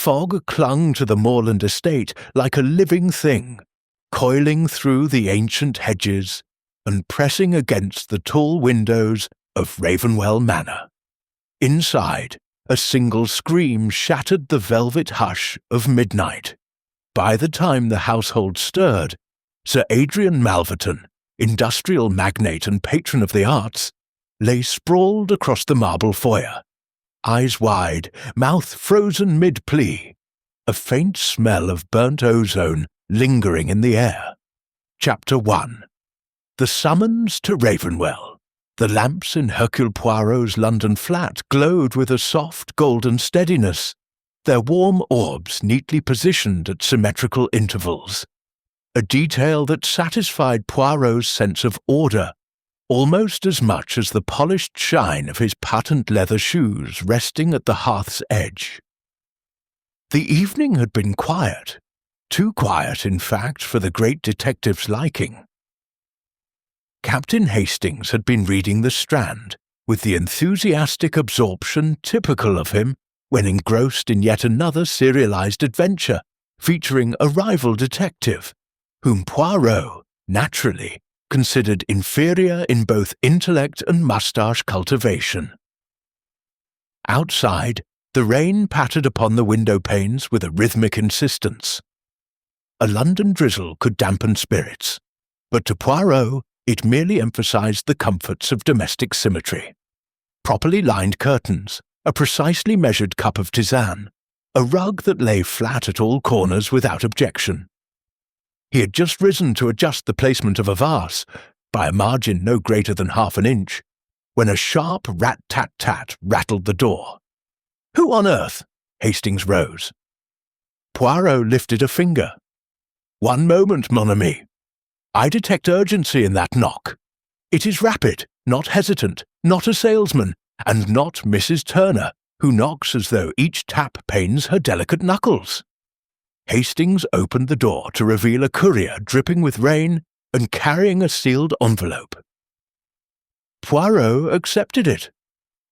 fog clung to the moorland estate like a living thing, coiling through the ancient hedges and pressing against the tall windows of Ravenwell Manor. Inside, a single scream shattered the velvet hush of midnight. By the time the household stirred, Sir Adrian Malverton, industrial magnate and patron of the arts, lay sprawled across the marble foyer, eyes wide, mouth frozen mid-plea, a faint smell of burnt ozone lingering in the air. Chapter 1. The summons to Ravenwell. The lamps in Hercule Poirot's London flat glowed with a soft golden steadiness, their warm orbs neatly positioned at symmetrical intervals, a detail that satisfied Poirot's sense of order almost as much as the polished shine of his patent leather shoes resting at the hearth's edge. The evening had been quiet, too quiet, in fact, for the great detective's liking. Captain Hastings had been reading The Strand, with the enthusiastic absorption typical of him when engrossed in yet another serialized adventure featuring a rival detective, whom Poirot, naturally, considered inferior in both intellect and moustache cultivation. Outside, the rain pattered upon the window panes with a rhythmic insistence. A London drizzle could dampen spirits, but to Poirot it merely emphasized the comforts of domestic symmetry. Properly lined curtains, a precisely measured cup of tisane, a rug that lay flat at all corners without objection. He had just risen to adjust the placement of a vase, by a margin no greater than half an inch, when a sharp rat-tat-tat rattled the door. "Who on earth?" Hastings rose. Poirot lifted a finger. "One moment, mon ami. I detect urgency in that knock. It is rapid, not hesitant, not a salesman, and not Mrs. Turner, who knocks as though each tap pains her delicate knuckles." Hastings opened the door to reveal a courier dripping with rain and carrying a sealed envelope. Poirot accepted it,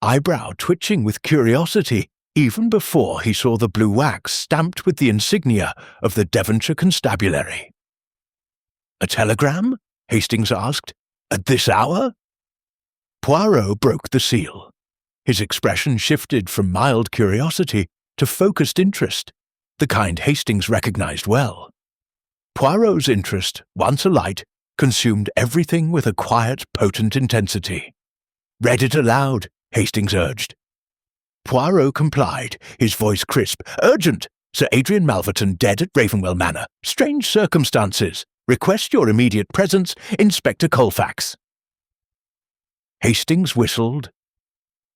eyebrow twitching with curiosity even before he saw the blue wax stamped with the insignia of the Devonshire Constabulary. "A telegram?" Hastings asked. "At this hour?" Poirot broke the seal. His expression shifted from mild curiosity to focused interest, the kind Hastings recognized well. Poirot's interest, once alight, consumed everything with a quiet, potent intensity. "Read it aloud," Hastings urged. Poirot complied, his voice crisp. "Urgent! Sir Adrian Malverton dead at Ravenwell Manor. Strange circumstances. Request your immediate presence, Inspector Colfax." Hastings whistled.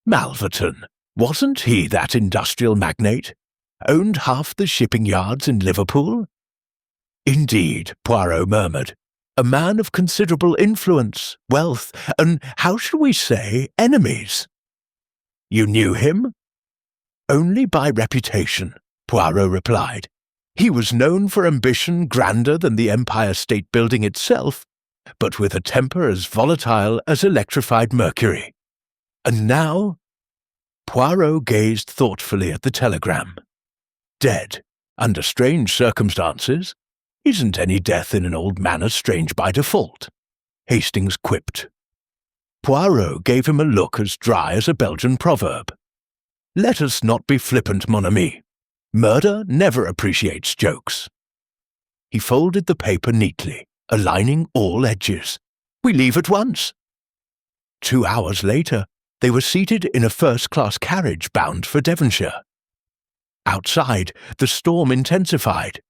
Malverton, wasn't he that industrial magnate? Owned half the shipping yards in Liverpool? "Indeed," Poirot murmured. "A man of considerable influence, wealth, and, how shall we say, enemies." "You knew him?" "Only by reputation," Poirot replied. "He was known for ambition grander than the Empire State Building itself, but with a temper as volatile as electrified mercury. And now—" Poirot gazed thoughtfully at the telegram. "Dead, under strange circumstances. Isn't any death in an old manor strange by default?" Hastings quipped. Poirot gave him a look as dry as a Belgian proverb. "Let us not be flippant, mon ami. Murder never appreciates jokes." He folded the paper neatly, aligning all edges. "We leave at once." 2 hours later, they were seated in a first-class carriage bound for Devonshire. Outside, the storm intensified.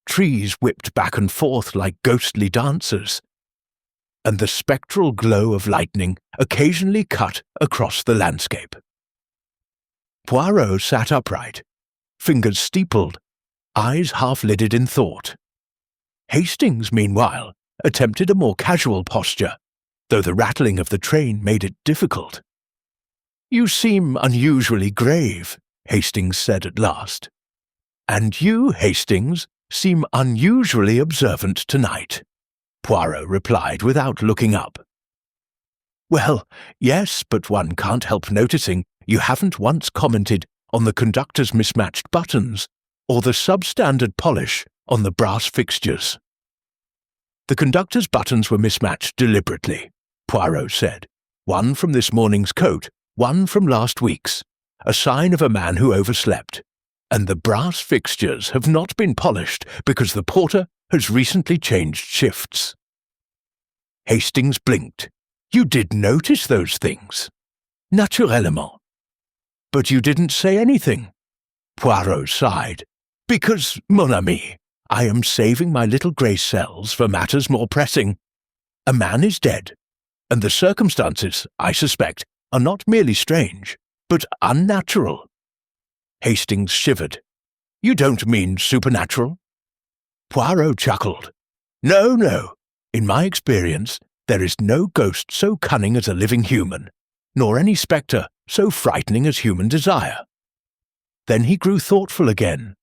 Trees whipped back and forth like ghostly dancers, and the spectral glow of lightning occasionally cut across the landscape. Poirot sat upright, fingers steepled, eyes half-lidded in thought. Hastings, meanwhile, attempted a more casual posture, though the rattling of the train made it difficult. "You seem unusually grave," Hastings said at last. "And you, Hastings, seem unusually observant tonight," Poirot replied without looking up. "Well, yes, but one can't help noticing you haven't once commented on the conductor's mismatched buttons, or the substandard polish on the brass fixtures. The conductor's buttons were mismatched deliberately, Poirot said. One from this morning's coat, one from last week's, a sign of a man who overslept. And the brass fixtures have not been polished because the porter has recently changed shifts. Hastings blinked. You did notice those things? Naturellement. But you didn't say anything. Poirot sighed. Because, mon ami, I am saving my little grey cells for matters more pressing. A man is dead, and the circumstances, I suspect, are not merely strange, but unnatural. Hastings shivered. You don't mean supernatural? Poirot chuckled. No, no. In my experience, there is no ghost so cunning as a living human, nor any spectre so frightening as human desire. Then he grew thoughtful again.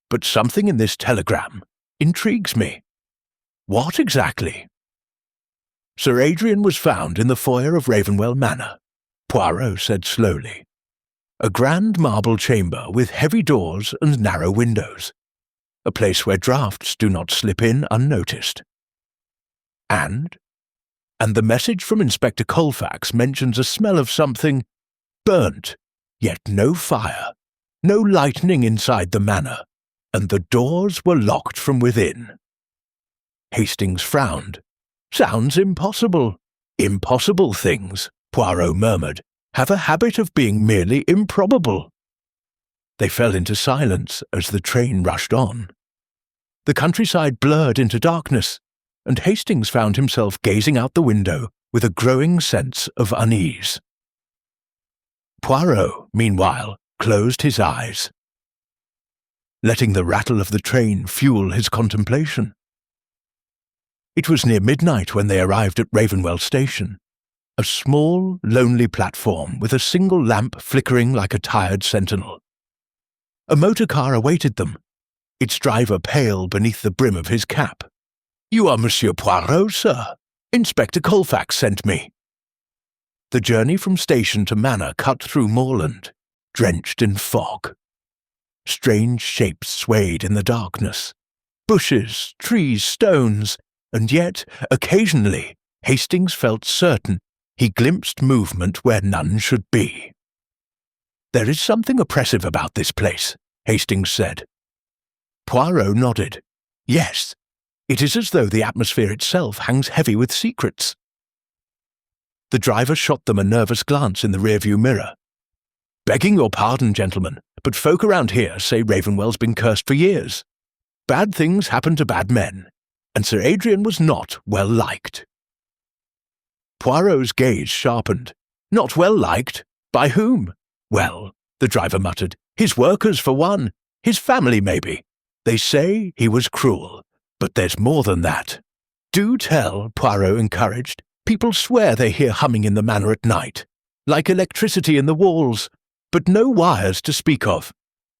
But something in this telegram intrigues me. What exactly? Sir Adrian was found in the foyer of Ravenwell Manor, Poirot said slowly. A grand marble chamber with heavy doors and narrow windows. A place where draughts do not slip in unnoticed. And the message from Inspector Colfax mentions a smell of something burnt, yet no fire, no lightning inside the manor, and the doors were locked from within. Hastings frowned. Sounds impossible. Impossible things, Poirot murmured, have a habit of being merely improbable. They fell into silence as the train rushed on. The countryside blurred into darkness, and Hastings found himself gazing out the window with a growing sense of unease. Poirot, meanwhile, closed his eyes, letting the rattle of the train fuel his contemplation. It was near midnight when they arrived at Ravenwell Station, a small, lonely platform with a single lamp flickering like a tired sentinel. A motor car awaited them, its driver pale beneath the brim of his cap. You are Monsieur Poirot, sir. Inspector Colfax sent me. The journey from station to manor cut through moorland, drenched in fog. Strange shapes swayed in the darkness. Bushes, trees, stones, and yet, occasionally, Hastings felt certain he glimpsed movement where none should be. There is something oppressive about this place, Hastings said. Poirot nodded. Yes, it is as though the atmosphere itself hangs heavy with secrets. The driver shot them a nervous glance in the rearview mirror. Begging your pardon, gentlemen, but folk around here say Ravenwell's been cursed for years. Bad things happen to bad men, and Sir Adrian was not well liked. Poirot's gaze sharpened. Not well liked? By whom? Well, the driver muttered, his workers for one, his family maybe. They say he was cruel, but there's more than that. Do tell, Poirot encouraged. People swear they hear humming in the manor at night, like electricity in the walls, but no wires to speak of.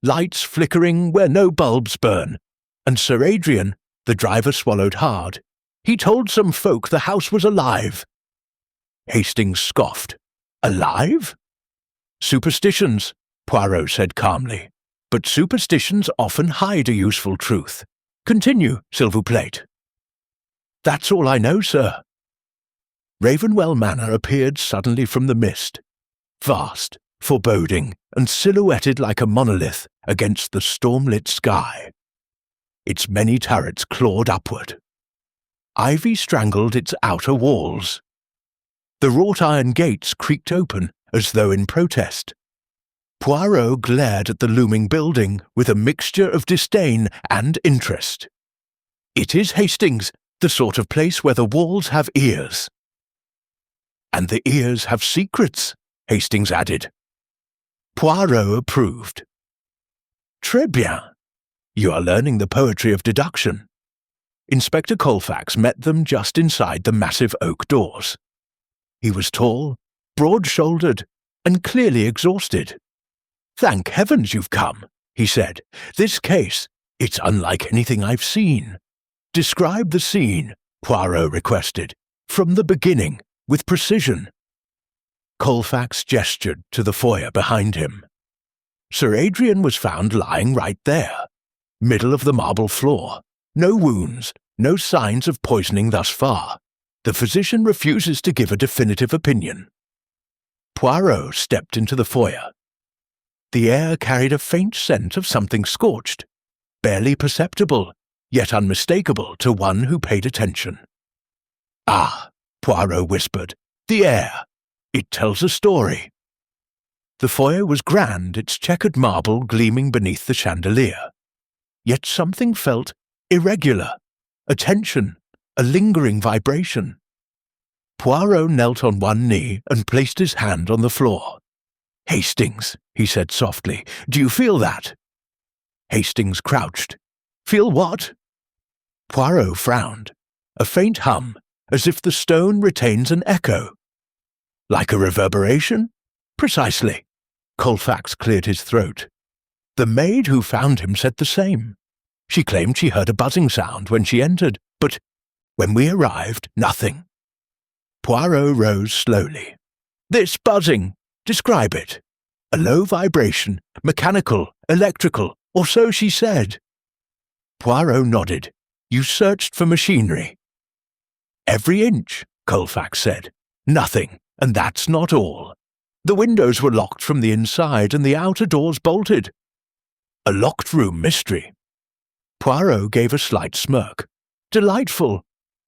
Lights flickering where no bulbs burn. And Sir Adrian, the driver swallowed hard. He told some folk the house was alive. Hastings scoffed. Alive? Superstitions, Poirot said calmly. But superstitions often hide a useful truth. Continue, s'il vous plaît. That's all I know, sir. Ravenwell Manor appeared suddenly from the mist, vast, foreboding, and silhouetted like a monolith against the storm-lit sky. Its many turrets clawed upward. Ivy strangled its outer walls. The wrought-iron gates creaked open as though in protest. Poirot glared at the looming building with a mixture of disdain and interest. It is Hastings, the sort of place where the walls have ears. And the ears have secrets, Hastings added. Poirot approved. Très bien. You are learning the poetry of deduction. Inspector Colfax met them just inside the massive oak doors. He was tall, broad-shouldered, and clearly exhausted. Thank heavens you've come, he said. This case, it's unlike anything I've seen. Describe the scene, Poirot requested, from the beginning, with precision. Colfax gestured to the foyer behind him. Sir Adrian was found lying right there, middle of the marble floor. No wounds, no signs of poisoning thus far. The physician refuses to give a definitive opinion. Poirot stepped into the foyer. The air carried a faint scent of something scorched, barely perceptible, yet unmistakable to one who paid attention. "Ah," Poirot whispered, "the air. It tells a story." The foyer was grand, its checkered marble gleaming beneath the chandelier. Yet something felt irregular, a tension, a lingering vibration. Poirot knelt on one knee and placed his hand on the floor. "Hastings," he said softly, "do you feel that?" Hastings crouched. "Feel what?" Poirot frowned. A faint hum, as if the stone retains an echo. "Like a reverberation?" "Precisely." Colfax cleared his throat. "The maid who found him said the same. She claimed she heard a buzzing sound when she entered, but when we arrived, nothing." Poirot rose slowly. "This buzzing, describe it. A low vibration, mechanical, electrical, or so she said." Poirot nodded. "You searched for machinery." "Every inch," Colfax said. "Nothing, and that's not all. The windows were locked from the inside and the outer doors bolted. A locked room mystery." Poirot gave a slight smirk. "Delightful."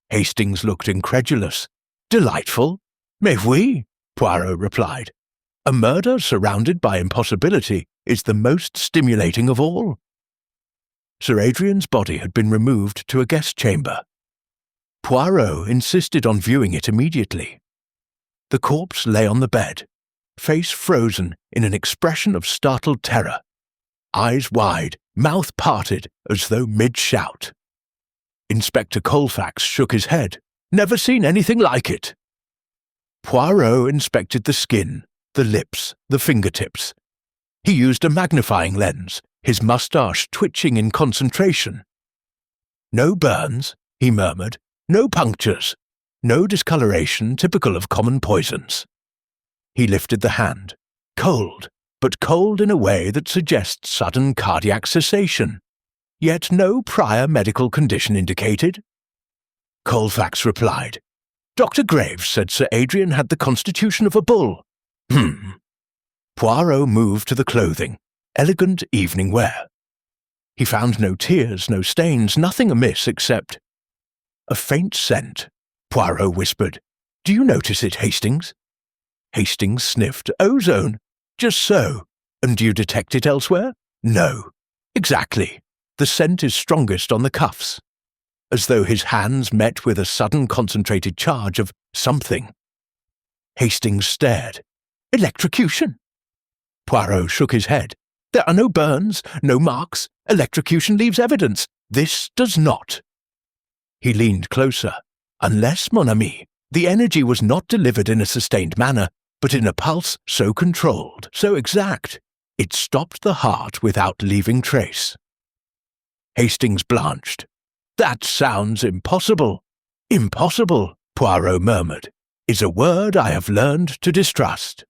Hastings looked incredulous. "Delightful? Mais oui," Poirot replied. "A murder surrounded by impossibility is the most stimulating of all." Sir Adrian's body had been removed to a guest chamber. Poirot insisted on viewing it immediately. The corpse lay on the bed, face frozen in an expression of startled terror, eyes wide, mouth parted as though mid-shout. Inspector Colfax shook his head. "Never seen anything like it." Poirot inspected the skin, the lips, the fingertips. He used a magnifying lens, his moustache twitching in concentration. "No burns," he murmured, "no punctures, no discoloration typical of common poisons." He lifted the hand. Cold, but cold in a way that suggests sudden cardiac cessation. Yet no prior medical condition indicated. Colfax replied. "Dr. Graves said Sir Adrian had the constitution of a bull." Poirot moved to the clothing, elegant evening wear. He found no tears, no stains, nothing amiss except a faint scent. Poirot whispered, "Do you notice it, Hastings?" Hastings sniffed. "Ozone. Just so. And do you detect it elsewhere?" "No." "Exactly. The scent is strongest on the cuffs." As though his hands met with a sudden concentrated charge of something. Hastings stared. "Electrocution." Poirot shook his head. "There are no burns, no marks. Electrocution leaves evidence. This does not." He leaned closer. "Unless, mon ami, the energy was not delivered in a sustained manner, but in a pulse so controlled, so exact, it stopped the heart without leaving trace." Hastings blanched. "That sounds impossible." "Impossible," Poirot murmured, "is a word I have learned to distrust."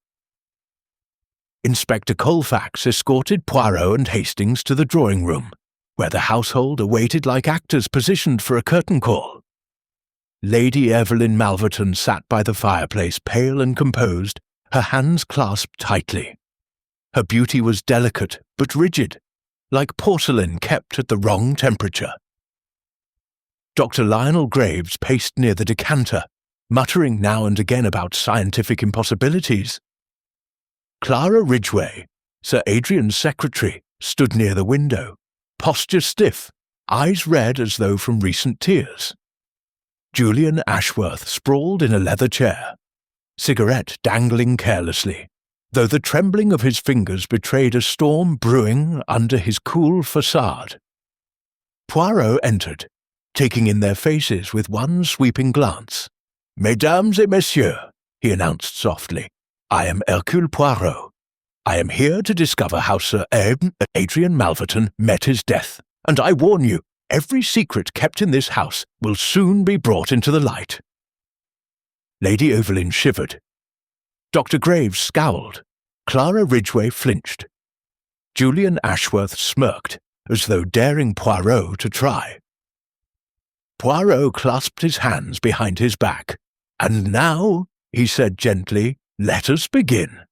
Inspector Colfax escorted Poirot and Hastings to the drawing-room, where the household awaited like actors positioned for a curtain call. Lady Evelyn Malverton sat by the fireplace, pale and composed, her hands clasped tightly. Her beauty was delicate but rigid, like porcelain kept at the wrong temperature. Dr. Lionel Graves paced near the decanter, muttering now and again about scientific impossibilities. Clara Ridgway, Sir Adrian's secretary, stood near the window, posture stiff, eyes red as though from recent tears. Julian Ashworth sprawled in a leather chair, cigarette dangling carelessly, though the trembling of his fingers betrayed a storm brewing under his cool facade. Poirot entered, taking in their faces with one sweeping glance. "Mesdames et messieurs," he announced softly, "I am Hercule Poirot. I am here to discover how Sir Adrian Malverton met his death, and I warn you, every secret kept in this house will soon be brought into the light." Lady Evelyn shivered. Dr. Graves scowled. Clara Ridgway flinched. Julian Ashworth smirked, as though daring Poirot to try. Poirot clasped his hands behind his back. "And now," he said gently, "let us begin."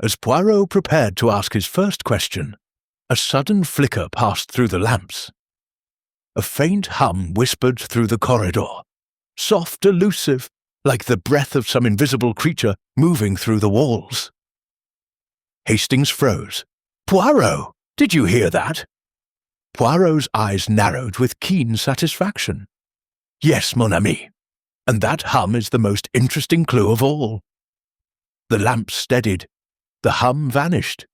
As Poirot prepared to ask his first question, a sudden flicker passed through the lamps. A faint hum whispered through the corridor, soft, elusive, like the breath of some invisible creature moving through the walls. Hastings froze. "Poirot, did you hear that?" Poirot's eyes narrowed with keen satisfaction. "Yes, mon ami, and that hum is the most interesting clue of all." The lamp steadied. The hum vanished.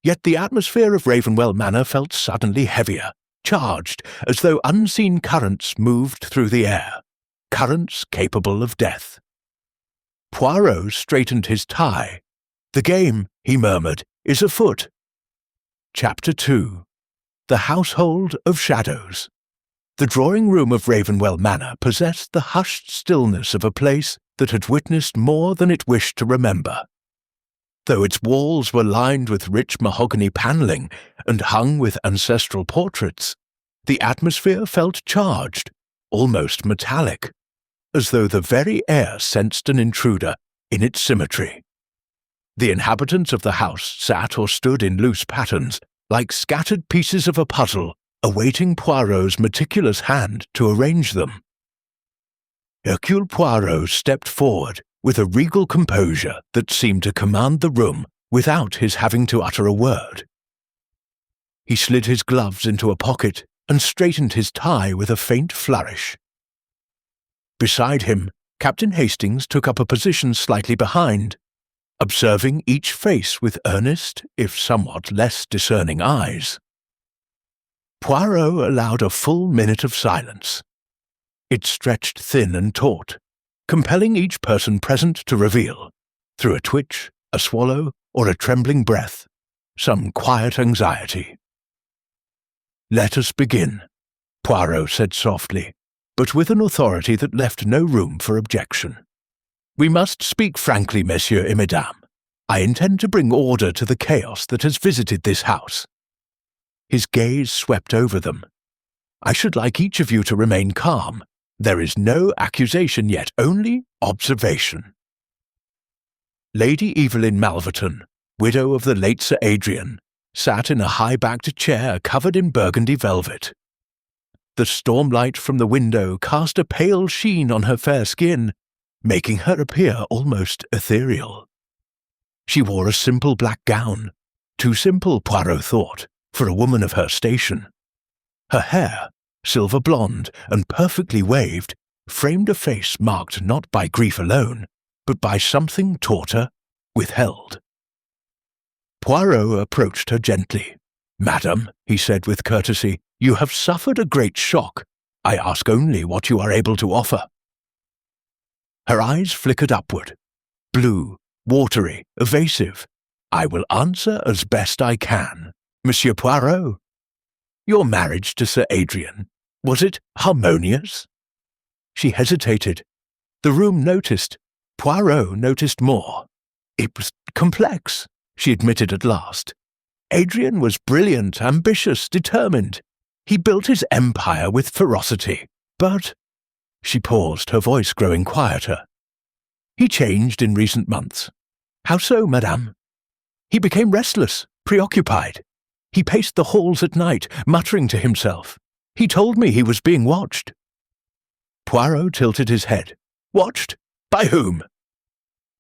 Yet the atmosphere of Ravenwell Manor felt suddenly heavier, charged, as though unseen currents moved through the air, currents capable of death. Poirot straightened his tie. "The game," he murmured, "is afoot." Chapter 2. The Household of Shadows. The drawing-room of Ravenwell Manor possessed the hushed stillness of a place that had witnessed more than it wished to remember. Though its walls were lined with rich mahogany panelling and hung with ancestral portraits, the atmosphere felt charged, almost metallic, as though the very air sensed an intruder in its symmetry. The inhabitants of the house sat or stood in loose patterns, like scattered pieces of a puzzle, awaiting Poirot's meticulous hand to arrange them. Hercule Poirot stepped forward with a regal composure that seemed to command the room without his having to utter a word. He slid his gloves into a pocket and straightened his tie with a faint flourish. Beside him, Captain Hastings took up a position slightly behind, observing each face with earnest, if somewhat less discerning eyes. Poirot allowed a full minute of silence. It stretched thin and taut, compelling each person present to reveal, through a twitch, a swallow, or a trembling breath, some quiet anxiety. "Let us begin," Poirot said softly, but with an authority that left no room for objection. "We must speak frankly, messieurs et mesdames. I intend to bring order to the chaos that has visited this house." His gaze swept over them. "I should like each of you to remain calm. There is no accusation yet, only observation." Lady Evelyn Malverton, widow of the late Sir Adrian, sat in a high-backed chair covered in burgundy velvet. The stormlight from the window cast a pale sheen on her fair skin, making her appear almost ethereal. She wore a simple black gown, too simple, Poirot thought, for a woman of her station. Her hair, silver blonde and perfectly waved, framed a face marked not by grief alone, but by something taught withheld. Poirot approached her gently. "Madam," he said with courtesy, "you have suffered a great shock. I ask only what you are able to offer." Her eyes flickered upward, blue, watery, evasive. "I will answer as best I can. Monsieur Poirot, your marriage to Sir Adrian, was it harmonious?" She hesitated. The room noticed. Poirot noticed more. "It was complex," she admitted at last. "Adrian was brilliant, ambitious, determined. He built his empire with ferocity, but—" She paused, her voice growing quieter. "He changed in recent months." "How so, madame?" "He became restless, preoccupied. He paced the halls at night, muttering to himself. He told me he was being watched." Poirot tilted his head. "Watched? By whom?"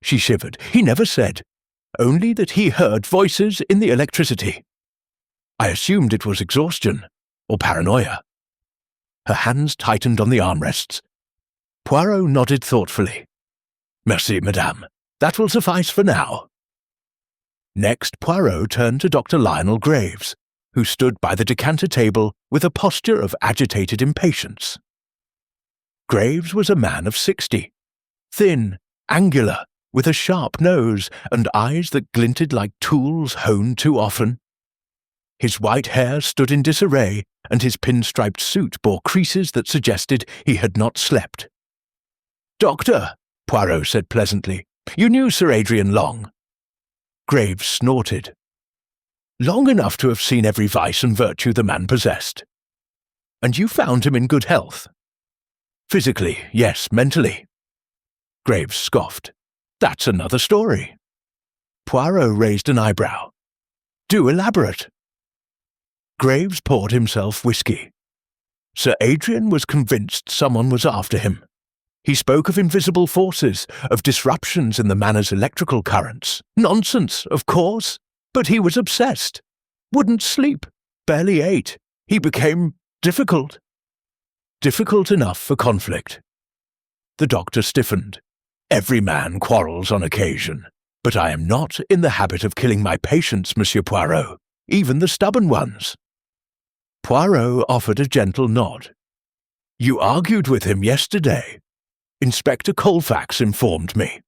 She shivered. "He never said. Only that he heard voices in the electricity. I assumed it was exhaustion, or paranoia." Her hands tightened on the armrests. Poirot nodded thoughtfully. "Merci, madame. That will suffice for now." Next, Poirot turned to Dr. Lionel Graves, who stood by the decanter table with a posture of agitated impatience. Graves was a man of 60, thin, angular, with a sharp nose and eyes that glinted like tools honed too often. His white hair stood in disarray, and his pinstriped suit bore creases that suggested he had not slept. "Doctor," Poirot said pleasantly, "you knew Sir Adrian long?" Graves snorted. long enough to have seen every vice and virtue the man possessed. And you found him in good health? Physically, yes, mentally. Graves scoffed. That's another story. Poirot raised an eyebrow. Do elaborate. Graves poured himself whiskey. Sir Adrian was convinced someone was after him. He spoke of invisible forces, of disruptions in the manor's electrical currents. Nonsense, of course, but he was obsessed. Wouldn't sleep, barely ate. He became difficult. Difficult enough for conflict. The doctor stiffened. Every man quarrels on occasion, but I am not in the habit of killing my patients, Monsieur Poirot, even the stubborn ones. Poirot offered a gentle nod. You argued with him yesterday. Inspector Colfax informed me.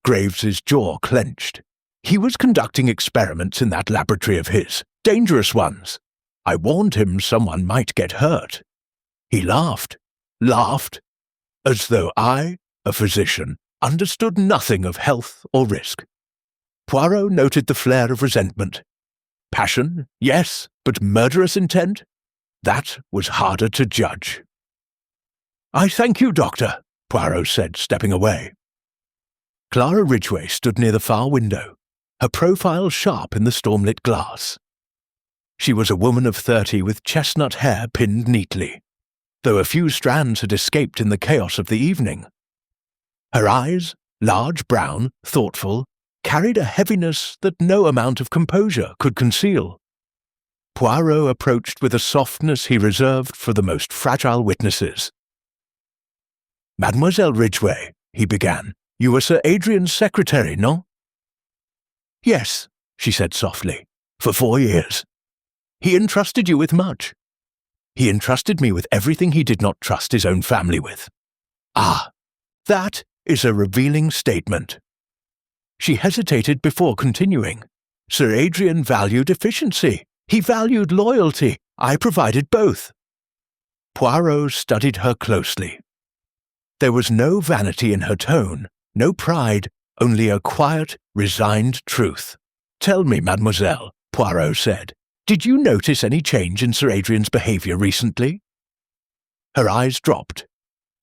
Graves's jaw clenched. He was conducting experiments in that laboratory of his, dangerous ones. I warned him someone might get hurt. He laughed, as though I, a physician, understood nothing of health or risk. Poirot noted the flare of resentment. Passion, yes, but murderous intent? That was harder to judge. I thank you, Doctor, Poirot said, stepping away. Clara Ridgway stood near the far window, her profile sharp in the stormlit glass. She was a woman of 30 with chestnut hair pinned neatly, though a few strands had escaped in the chaos of the evening. Her eyes, large, brown, thoughtful, carried a heaviness that no amount of composure could conceal. Poirot approached with a softness he reserved for the most fragile witnesses. Mademoiselle Ridgway, he began, you were Sir Adrian's secretary, no? Yes, she said softly, for 4 years. He entrusted you with much. He entrusted me with everything he did not trust his own family with. Ah, that is a revealing statement. She hesitated before continuing. Sir Adrian valued efficiency. He valued loyalty. I provided both. Poirot studied her closely. There was no vanity in her tone, no pride, only a quiet, resigned truth. Tell me, mademoiselle, Poirot said, did you notice any change in Sir Adrian's behaviour recently? Her eyes dropped.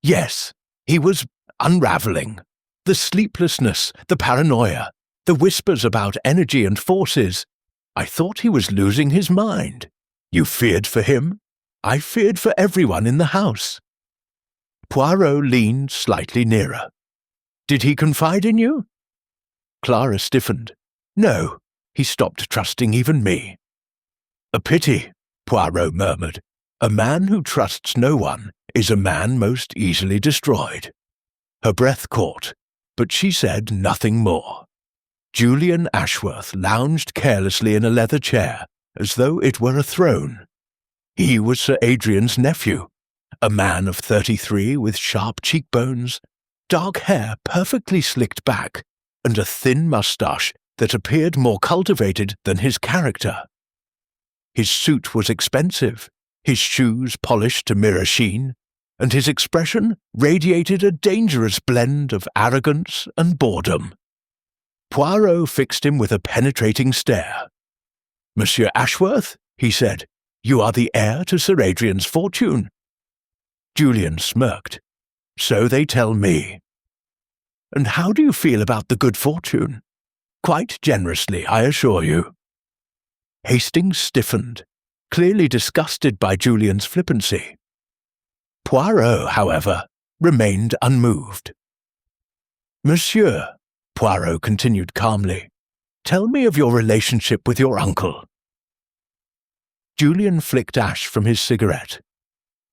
Yes, he was unravelling. The sleeplessness, the paranoia, the whispers about energy and forces. I thought he was losing his mind. You feared for him? I feared for everyone in the house. Poirot leaned slightly nearer. Did he confide in you? Clara stiffened. No, he stopped trusting even me. A pity, Poirot murmured. A man who trusts no one is a man most easily destroyed. Her breath caught, but she said nothing more. Julian Ashworth lounged carelessly in a leather chair, as though it were a throne. He was Sir Adrian's nephew, a man of 33 with sharp cheekbones, dark hair perfectly slicked back, and a thin moustache that appeared more cultivated than his character. His suit was expensive, his shoes polished to mirror sheen, and his expression radiated a dangerous blend of arrogance and boredom. Poirot fixed him with a penetrating stare. Monsieur Ashworth, he said, you are the heir to Sir Adrian's fortune. Julian smirked. So they tell me. And how do you feel about the good fortune? Quite generously, I assure you. Hastings stiffened, clearly disgusted by Julian's flippancy. Poirot, however, remained unmoved. Monsieur, Poirot continued calmly, tell me of your relationship with your uncle. Julian flicked ash from his cigarette.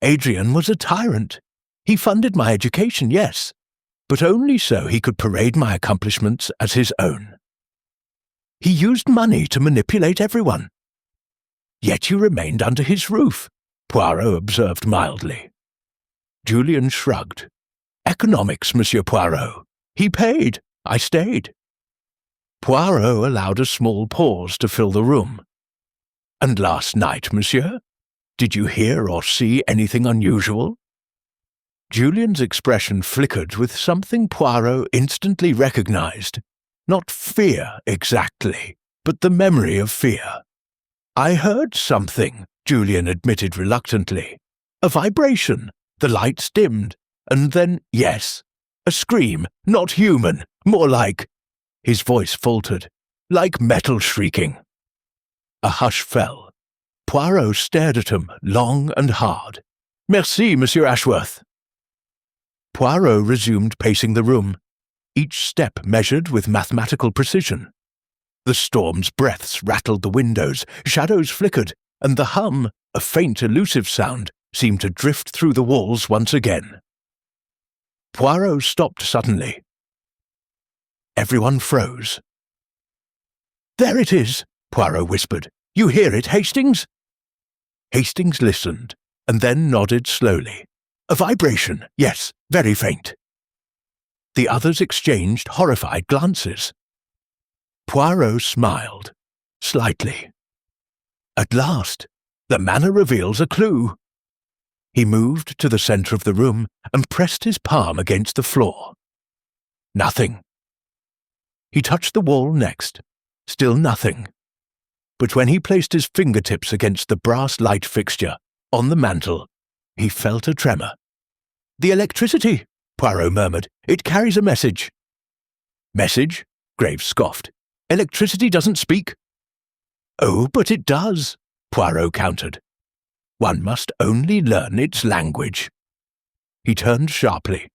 Adrian was a tyrant. He funded my education, yes, but only so he could parade my accomplishments as his own. He used money to manipulate everyone. Yet you remained under his roof, Poirot observed mildly. Julian shrugged. Economics, Monsieur Poirot. He paid. I stayed. Poirot allowed a small pause to fill the room. And last night, monsieur? Did you hear or see anything unusual? Julian's expression flickered with something Poirot instantly recognized. Not fear exactly, but the memory of fear. "I heard something," Julian admitted reluctantly. "A vibration. The lights dimmed. And then, yes, a scream, not human, more like—" His voice faltered. "Like metal shrieking." A hush fell. Poirot stared at him long and hard. "Merci, Monsieur Ashworth." Poirot resumed pacing the room, each step measured with mathematical precision. The storm's breaths rattled the windows, shadows flickered, and the hum, a faint elusive sound, seemed to drift through the walls once again. Poirot stopped suddenly. Everyone froze. "There it is," Poirot whispered. "You hear it, Hastings?" Hastings listened, and then nodded slowly. "A vibration, yes, very faint." The others exchanged horrified glances. Poirot smiled, slightly. "At last, the manor reveals a clue." He moved to the centre of the room and pressed his palm against the floor. Nothing. He touched the wall next. Still nothing. But when he placed his fingertips against the brass light fixture on the mantel, he felt a tremor. "The electricity," Poirot murmured. "It carries a message." "Message?" Graves scoffed. "Electricity doesn't speak." "Oh, but it does," Poirot countered. "One must only learn its language." He turned sharply.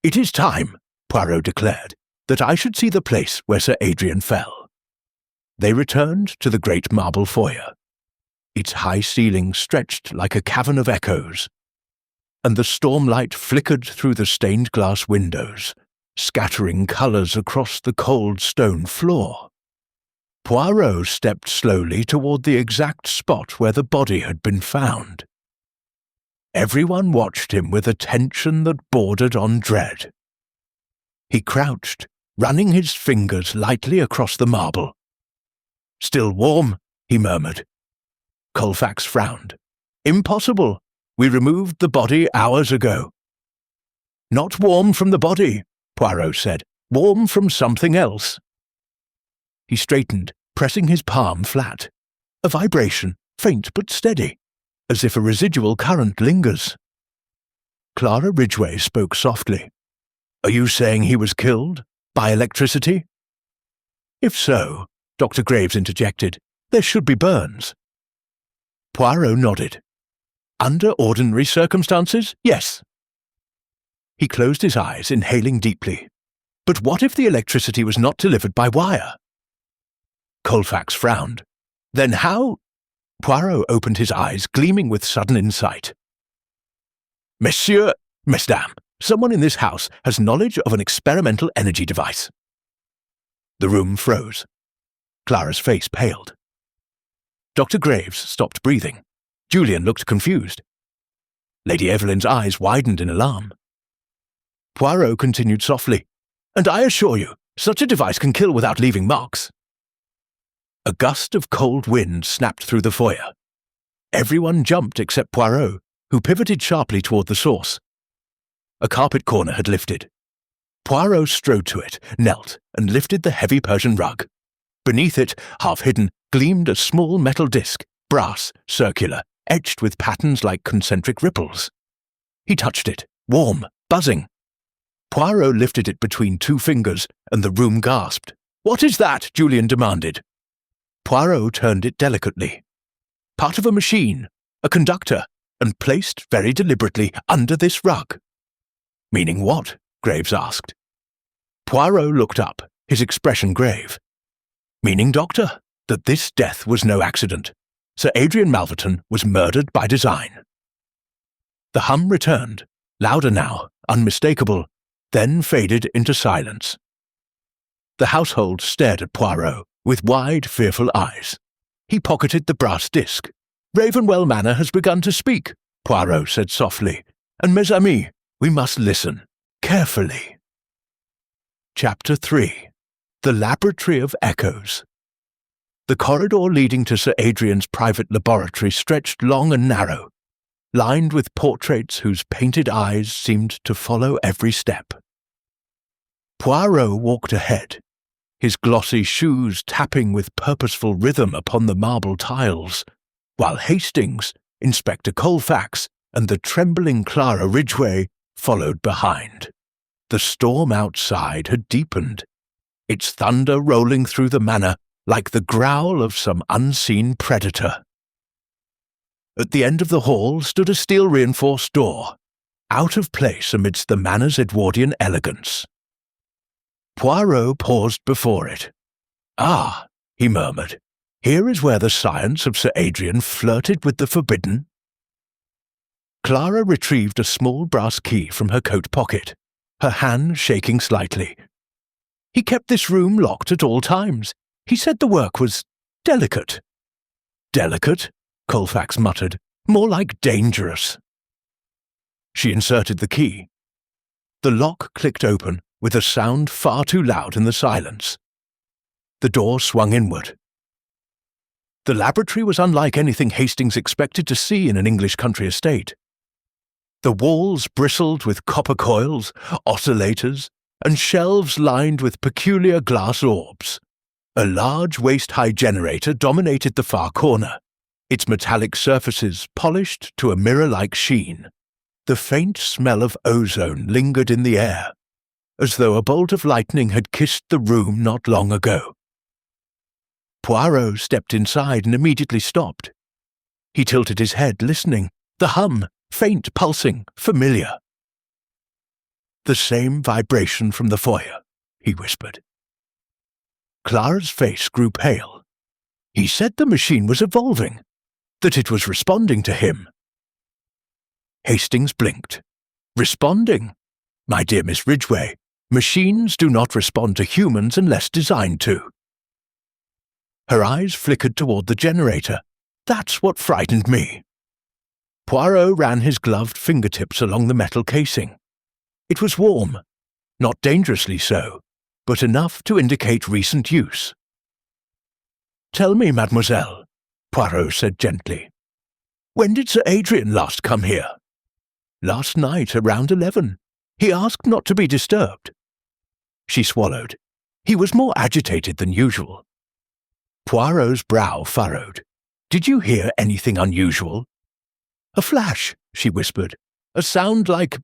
"It is time," Poirot declared, "that I should see the place where Sir Adrian fell." They returned to the great marble foyer. Its high ceiling stretched like a cavern of echoes, and the stormlight flickered through the stained glass windows, scattering colours across the cold stone floor. Poirot stepped slowly toward the exact spot where the body had been found. Everyone watched him with attention that bordered on dread. He crouched, running his fingers lightly across the marble. "Still warm," he murmured. Colfax frowned. "Impossible. We removed the body hours ago." "Not warm from the body," Poirot said. "Warm from something else." He straightened, pressing his palm flat. A vibration, faint but steady, as if a residual current lingers. Clara Ridgway spoke softly. "Are you saying he was killed? By electricity?" "If so," Dr. Graves interjected, "there should be burns." Poirot nodded. "Under ordinary circumstances, yes." He closed his eyes, inhaling deeply. But what if the electricity was not delivered by wire? Colfax frowned. "Then how—" Poirot opened his eyes, gleaming with sudden insight. "Monsieur, Mesdames, someone in this house has knowledge of an experimental energy device." The room froze. Clara's face paled. Dr. Graves stopped breathing. Julian looked confused. Lady Evelyn's eyes widened in alarm. Poirot continued softly, "And I assure you, such a device can kill without leaving marks." A gust of cold wind snapped through the foyer. Everyone jumped except Poirot, who pivoted sharply toward the source. A carpet corner had lifted. Poirot strode to it, knelt, and lifted the heavy Persian rug. Beneath it, half hidden, gleamed a small metal disc, brass, circular, etched with patterns like concentric ripples. He touched it, warm, buzzing. Poirot lifted it between two fingers, and the room gasped. "What is that?" Julian demanded. Poirot turned it delicately. Part of a machine, a conductor, and placed very deliberately under this rug. "Meaning what?" Graves asked. Poirot looked up, his expression grave. "Meaning, Doctor, that this death was no accident. Sir Adrian Malverton was murdered by design." The hum returned, louder now, unmistakable, then faded into silence. The household stared at Poirot with wide, fearful eyes. He pocketed the brass disc. "Ravenwell Manor has begun to speak," Poirot said softly, "and mes amis, we must listen, carefully." Chapter 3. The Laboratory of Echoes. The corridor leading to Sir Adrian's private laboratory stretched long and narrow, lined with portraits whose painted eyes seemed to follow every step. Poirot walked ahead, his glossy shoes tapping with purposeful rhythm upon the marble tiles, while Hastings, Inspector Colfax, and the trembling Clara Ridgway followed behind. The storm outside had deepened, its thunder rolling through the manor like the growl of some unseen predator. At the end of the hall stood a steel-reinforced door, out of place amidst the manor's Edwardian elegance. Poirot paused before it. "Ah," he murmured, "here is where the science of Sir Adrian flirted with the forbidden." Clara retrieved a small brass key from her coat pocket, her hand shaking slightly. "He kept this room locked at all times. He said the work was delicate." "Delicate?" Colfax muttered. "More like dangerous." She inserted the key. The lock clicked open with a sound far too loud in the silence. The door swung inward. The laboratory was unlike anything Hastings expected to see in an English country estate. The walls bristled with copper coils, oscillators, and shelves lined with peculiar glass orbs. A large waist-high generator dominated the far corner, its metallic surfaces polished to a mirror-like sheen. The faint smell of ozone lingered in the air, as though a bolt of lightning had kissed the room not long ago. Poirot stepped inside and immediately stopped. He tilted his head, listening. The hum, faint, pulsing, familiar. "The same vibration from the foyer," he whispered. Clara's face grew pale. He said the machine was evolving, that it was responding to him. Hastings blinked. "Responding? My dear Miss Ridgway, machines do not respond to humans unless designed to." Her eyes flickered toward the generator. "That's what frightened me." Poirot ran his gloved fingertips along the metal casing. It was warm, not dangerously so, but enough to indicate recent use. "Tell me, mademoiselle," Poirot said gently. "When did Sir Adrian last come here?" "Last night, around 11. He asked not to be disturbed." She swallowed. He was more agitated than usual. Poirot's brow furrowed. "Did you hear anything unusual?" "A flash," she whispered. "A sound like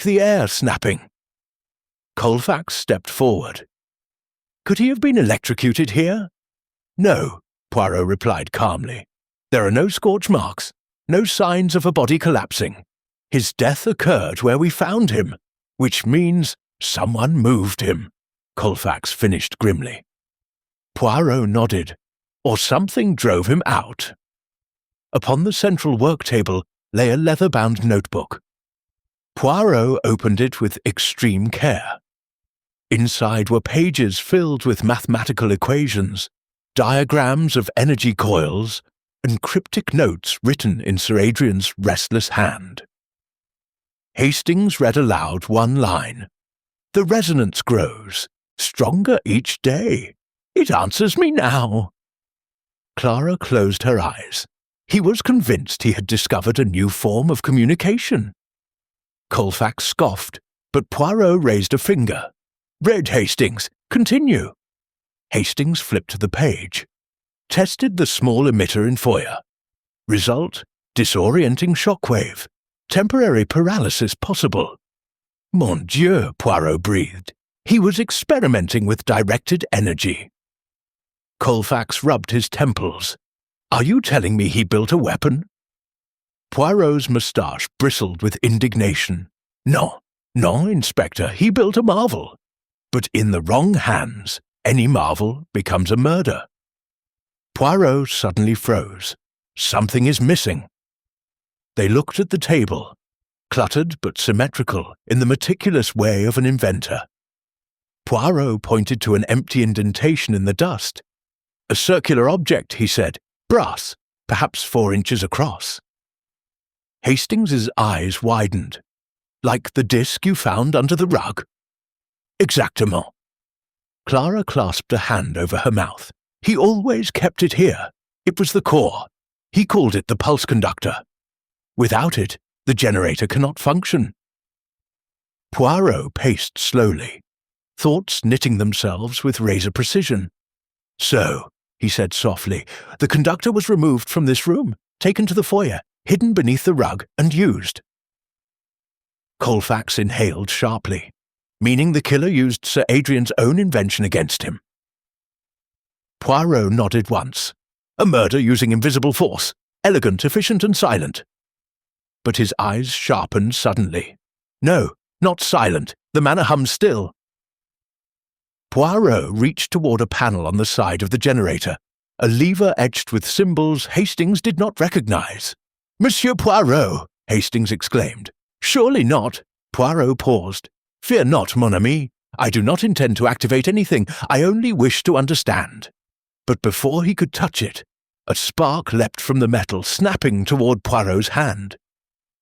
the air snapping." Colfax stepped forward. "Could he have been electrocuted here?" "No," Poirot replied calmly. "There are no scorch marks, no signs of a body collapsing. His death occurred where we found him, which means someone moved him," Colfax finished grimly. Poirot nodded. "Or something drove him out." Upon the central work table lay a leather-bound notebook. Poirot opened it with extreme care. Inside were pages filled with mathematical equations, diagrams of energy coils, and cryptic notes written in Sir Adrian's restless hand. Hastings read aloud one line. "The resonance grows, stronger each day. It answers me now." Clara closed her eyes. He was convinced he had discovered a new form of communication. Colfax scoffed, but Poirot raised a finger. "Read, Hastings. Continue." Hastings flipped to the page. Tested the small emitter in foyer. Result, disorienting shockwave. Temporary paralysis possible. Mon Dieu, Poirot breathed. He was experimenting with directed energy. Colfax rubbed his temples. "Are you telling me he built a weapon?" Poirot's moustache bristled with indignation. No, Inspector, he built a marvel. But in the wrong hands, any marvel becomes a murder." Poirot suddenly froze. Something is missing. They looked at the table, cluttered but symmetrical in the meticulous way of an inventor. Poirot pointed to an empty indentation in the dust. "A circular object," he said, "brass, perhaps 4 inches across." Hastings's eyes widened. "Like the disc you found under the rug?" "Exactement." Clara clasped a hand over her mouth. "He always kept it here. It was the core. He called it the pulse conductor. Without it, the generator cannot function." Poirot paced slowly. thoughts knitting themselves with razor precision. "So," he said softly, "the conductor was removed from this room, taken to the foyer, hidden beneath the rug, and used." Colfax inhaled sharply, meaning the killer used Sir Adrian's own invention against him. Poirot nodded once. "A murder using invisible force. Elegant, efficient, and silent." But his eyes sharpened suddenly. "No, not silent. The manor hums still." Poirot reached toward a panel on the side of the generator, a lever etched with symbols Hastings did not recognize. "Monsieur Poirot!" Hastings exclaimed. "Surely not." Poirot paused. "Fear not, mon ami. I do not intend to activate anything. I only wish to understand." But before he could touch it, a spark leapt from the metal, snapping toward Poirot's hand.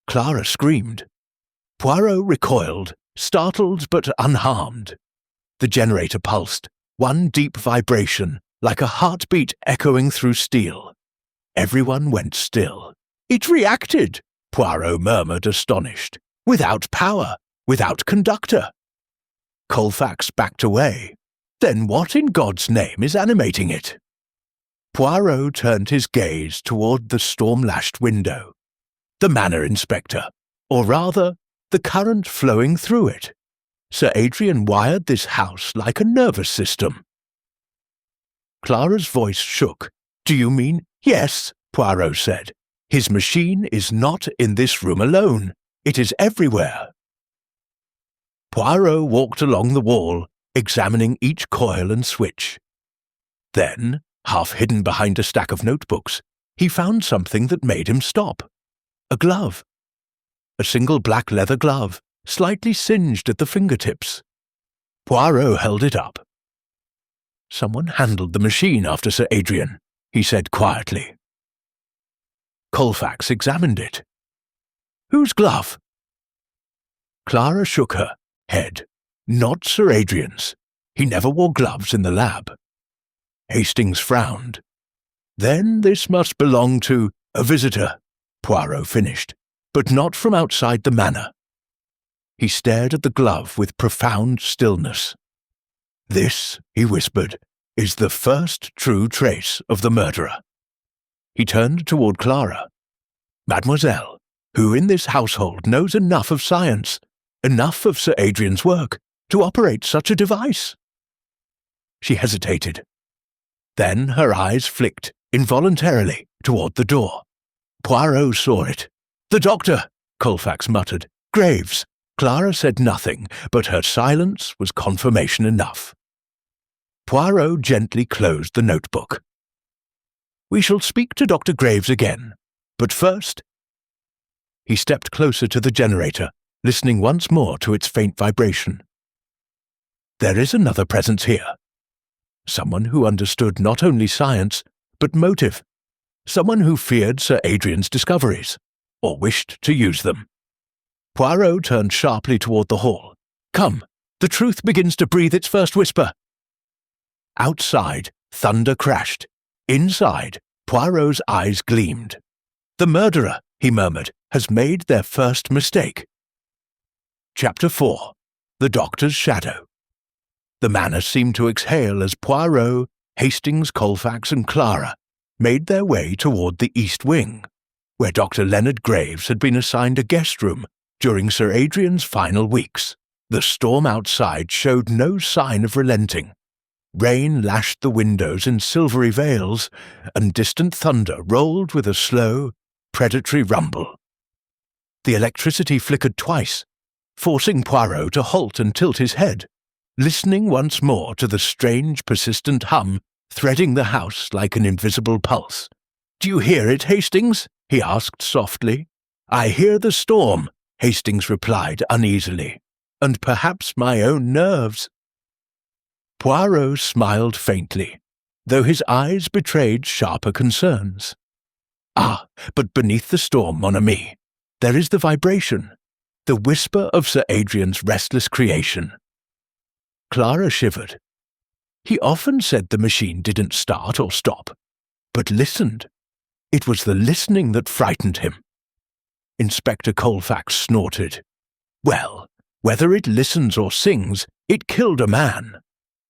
Clara screamed. Poirot recoiled, startled but unharmed. The generator pulsed, one deep vibration, like a heartbeat echoing through steel. Everyone went still. "It reacted," Poirot murmured, astonished. "Without power, without conductor." Colfax backed away. "Then what in God's name is animating it?" Poirot turned his gaze toward the storm-lashed window. "The manor, Inspector, or rather, the current flowing through it. Sir Adrian wired this house like a nervous system." Clara's voice shook. "Do you mean—" "Yes," Poirot said. "His machine is not in this room alone. It is everywhere." Poirot walked along the wall, examining each coil and switch. Then, half hidden behind a stack of notebooks, he found something that made him stop. A glove. A single black leather glove, slightly singed at the fingertips. Poirot held it up. "Someone handled the machine after Sir Adrian," he said quietly. Colfax examined it. "Whose glove?" Clara shook her head. "Not Sir Adrian's. He never wore gloves in the lab." Hastings frowned. "Then this must belong to a visitor," Poirot finished, "but not from outside the manor." He stared at the glove with profound stillness. "This," he whispered, "is the first true trace of the murderer." He turned toward Clara. "Mademoiselle, who in this household knows enough of science, enough of Sir Adrian's work, to operate such a device?" She hesitated. Then her eyes flicked, involuntarily, toward the door. Poirot saw it. "The doctor!" Colfax muttered. "Graves!" Clara said nothing, but her silence was confirmation enough. Poirot gently closed the notebook. "We shall speak to Dr. Graves again, but first—" He stepped closer to the generator, listening once more to its faint vibration. "There is another presence here. Someone who understood not only science, but motive. Someone who feared Sir Adrian's discoveries, or wished to use them." Poirot turned sharply toward the hall. "Come, the truth begins to breathe its first whisper." Outside, thunder crashed. Inside, Poirot's eyes gleamed. "The murderer," he murmured, "has made their first mistake." Chapter 4. The Doctor's Shadow. The manor seemed to exhale as Poirot, Hastings, Colfax, and Clara made their way toward the east wing, where Dr. Leonard Graves had been assigned a guest room during Sir Adrian's final weeks. The storm outside showed no sign of relenting. Rain lashed the windows in silvery veils, and distant thunder rolled with a slow, predatory rumble. The electricity flickered twice, forcing Poirot to halt and tilt his head, listening once more to the strange, persistent hum threading the house like an invisible pulse. "Do you hear it, Hastings?" he asked softly. "I hear the storm," Hastings replied uneasily, "and perhaps my own nerves." Poirot smiled faintly, though his eyes betrayed sharper concerns. "Ah, but beneath the storm, mon ami, there is the vibration, the whisper of Sir Adrian's restless creation." Clara shivered. He often said the machine didn't start or stop, but listened. It was the listening that frightened him. Inspector Colfax snorted. "Well, Whether it listens or sings, it killed a man,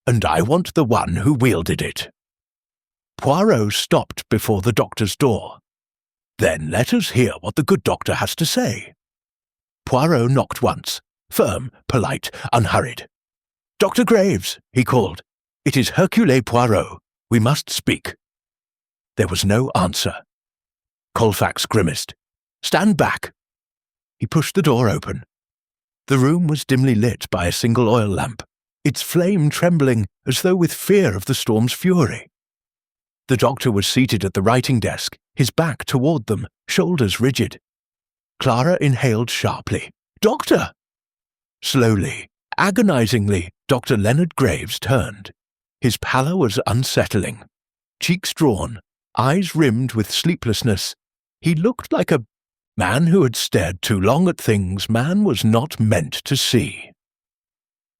and I want the one who wielded it." Poirot stopped before the doctor's door. "Then let us hear what the good doctor has to say." Poirot knocked once, firm, polite, unhurried. "Dr. Graves," he called. "It is Hercule Poirot. We must speak." There was no answer. Colfax grimaced. "Stand back." He pushed the door open. The room was dimly lit by a single oil lamp, its flame trembling as though with fear of the storm's fury. The doctor was seated at the writing desk, his back toward them, shoulders rigid. Clara inhaled sharply. "Doctor!" Slowly, agonizingly, Dr. Leonard Graves turned. His pallor was unsettling. Cheeks drawn, eyes rimmed with sleeplessness, he looked like a man who had stared too long at things man was not meant to see.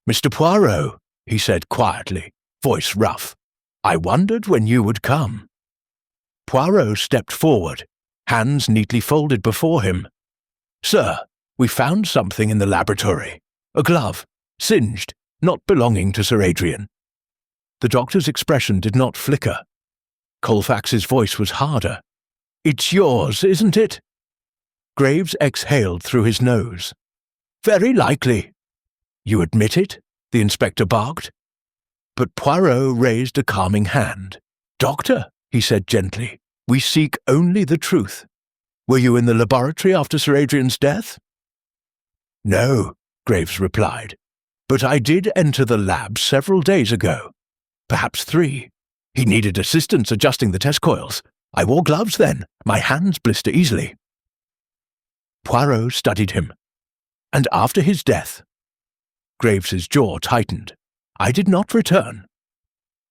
"Mr. Poirot," he said quietly, voice rough, "I wondered when you would come." Poirot stepped forward, hands neatly folded before him. "Sir, we found something in the laboratory. A glove, singed, not belonging to Sir Adrian." The doctor's expression did not flicker. Colfax's voice was harder. "It's yours, isn't it?" Graves exhaled through his nose. "Very likely." "You admit it?" the inspector barked. But Poirot raised a calming hand. "Doctor," he said gently, "we seek only the truth. Were you in the laboratory after Sir Adrian's death?" "No," Graves replied, "but I did enter the lab several days ago. Perhaps 3. He needed assistance adjusting the test coils. I wore gloves then. My hands blister easily." Poirot studied him. "And after his death?" Graves's jaw tightened. "I did not return."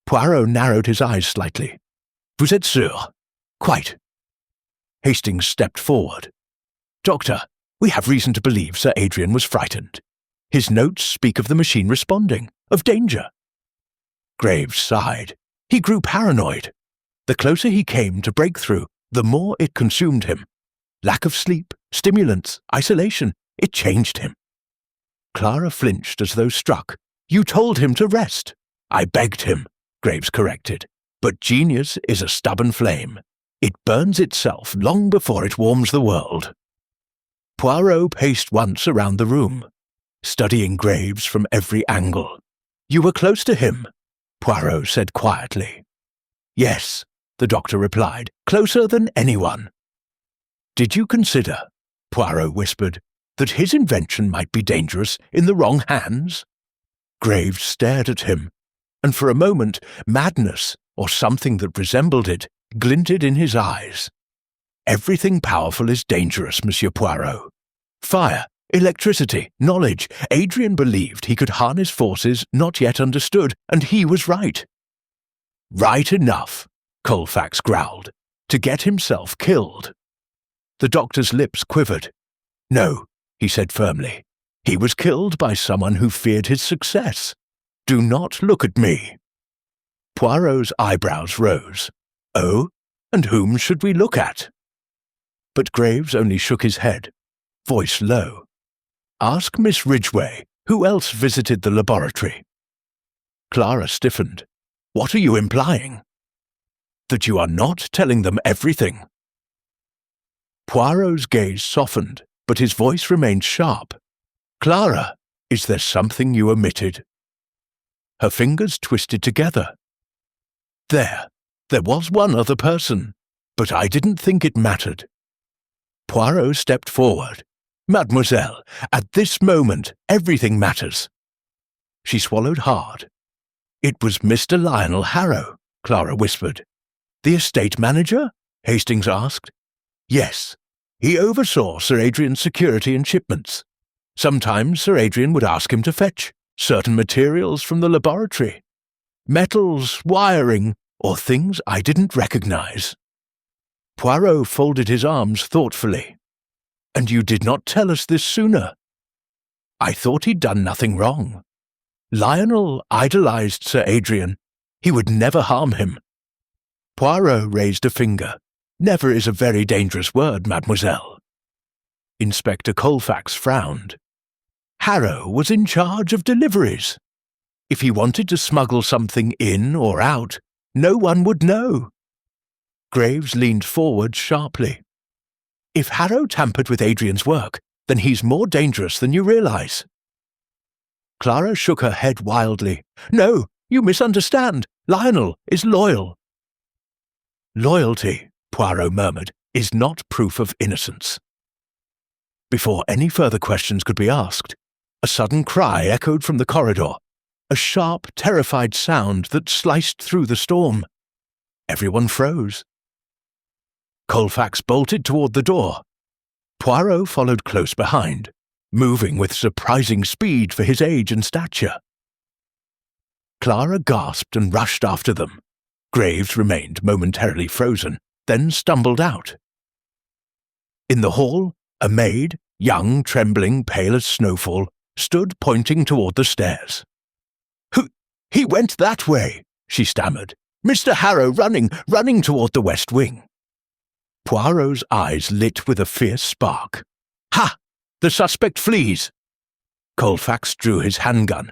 Poirot narrowed his eyes slightly. "Vous êtes sûr?" "Quite." Hastings stepped forward. "Doctor, we have reason to believe Sir Adrian was frightened. His notes speak of the machine responding, of danger." Graves sighed. He grew paranoid. The closer he came to breakthrough, the more it consumed him. Lack of sleep, stimulants, isolation, it changed him. Clara flinched as though struck. "You told him to rest." "I begged him," Graves corrected. "But genius is a stubborn flame. It burns itself long before it warms the world." Poirot paced once around the room, studying Graves from every angle. "You were close to him," Poirot said quietly. "Yes," the doctor replied, "closer than anyone." "Did you consider," Poirot whispered, "that his invention might be dangerous in the wrong hands?" Graves stared at him, and for a moment madness, or something that resembled it, glinted in his eyes. "Everything powerful is dangerous, Monsieur Poirot. Fire, electricity, knowledge. Adrian believed he could harness forces not yet understood, and he was right." "Right enough," Colfax growled, "to get himself killed." The doctor's lips quivered. "No," he said firmly. "He was killed by someone who feared his success. Do not look at me." Poirot's eyebrows rose. "Oh, and whom should we look at?" But Graves only shook his head, voice low. "Ask Miss Ridgway, who else visited the laboratory?" Clara stiffened. "What are you implying?" "That you are not telling them everything." Poirot's gaze softened, but his voice remained sharp. "Clara, is there something you omitted?" Her fingers twisted together. There was one other person, but I didn't think it mattered." Poirot stepped forward. "Mademoiselle, at this moment, everything matters." She swallowed hard. "It was Mr. Lionel Harrow," Clara whispered. "The estate manager?" Hastings asked. "Yes. He oversaw Sir Adrian's security and shipments. Sometimes Sir Adrian would ask him to fetch certain materials from the laboratory. Metals, wiring, or things I didn't recognize." Poirot folded his arms thoughtfully. "And you did not tell us this sooner." "I thought he'd done nothing wrong. Lionel idolized Sir Adrian. He would never harm him." Poirot raised a finger. "Never is a very dangerous word, mademoiselle." Inspector Colfax frowned. Harrow was in charge of deliveries. If he wanted to smuggle something in or out, no one would know. Graves leaned forward sharply. If Harrow tampered with Adrian's work, then he's more dangerous than you realize. Clara shook her head wildly. No, you misunderstand. Lionel is loyal. Loyalty, Poirot murmured, is not proof of innocence. Before any further questions could be asked, a sudden cry echoed from the corridor, a sharp, terrified sound that sliced through the storm. Everyone froze. Colfax bolted toward the door. Poirot followed close behind, moving with surprising speed for his age and stature. Clara gasped and rushed after them. Graves remained momentarily frozen, then stumbled out. In the hall, a maid, young, trembling, pale as snowfall, stood pointing toward the stairs. He went that way, she stammered. Mr. Harrow running toward the west wing. Poirot's eyes lit with a fierce spark. Ha! The suspect flees. Colfax drew his handgun.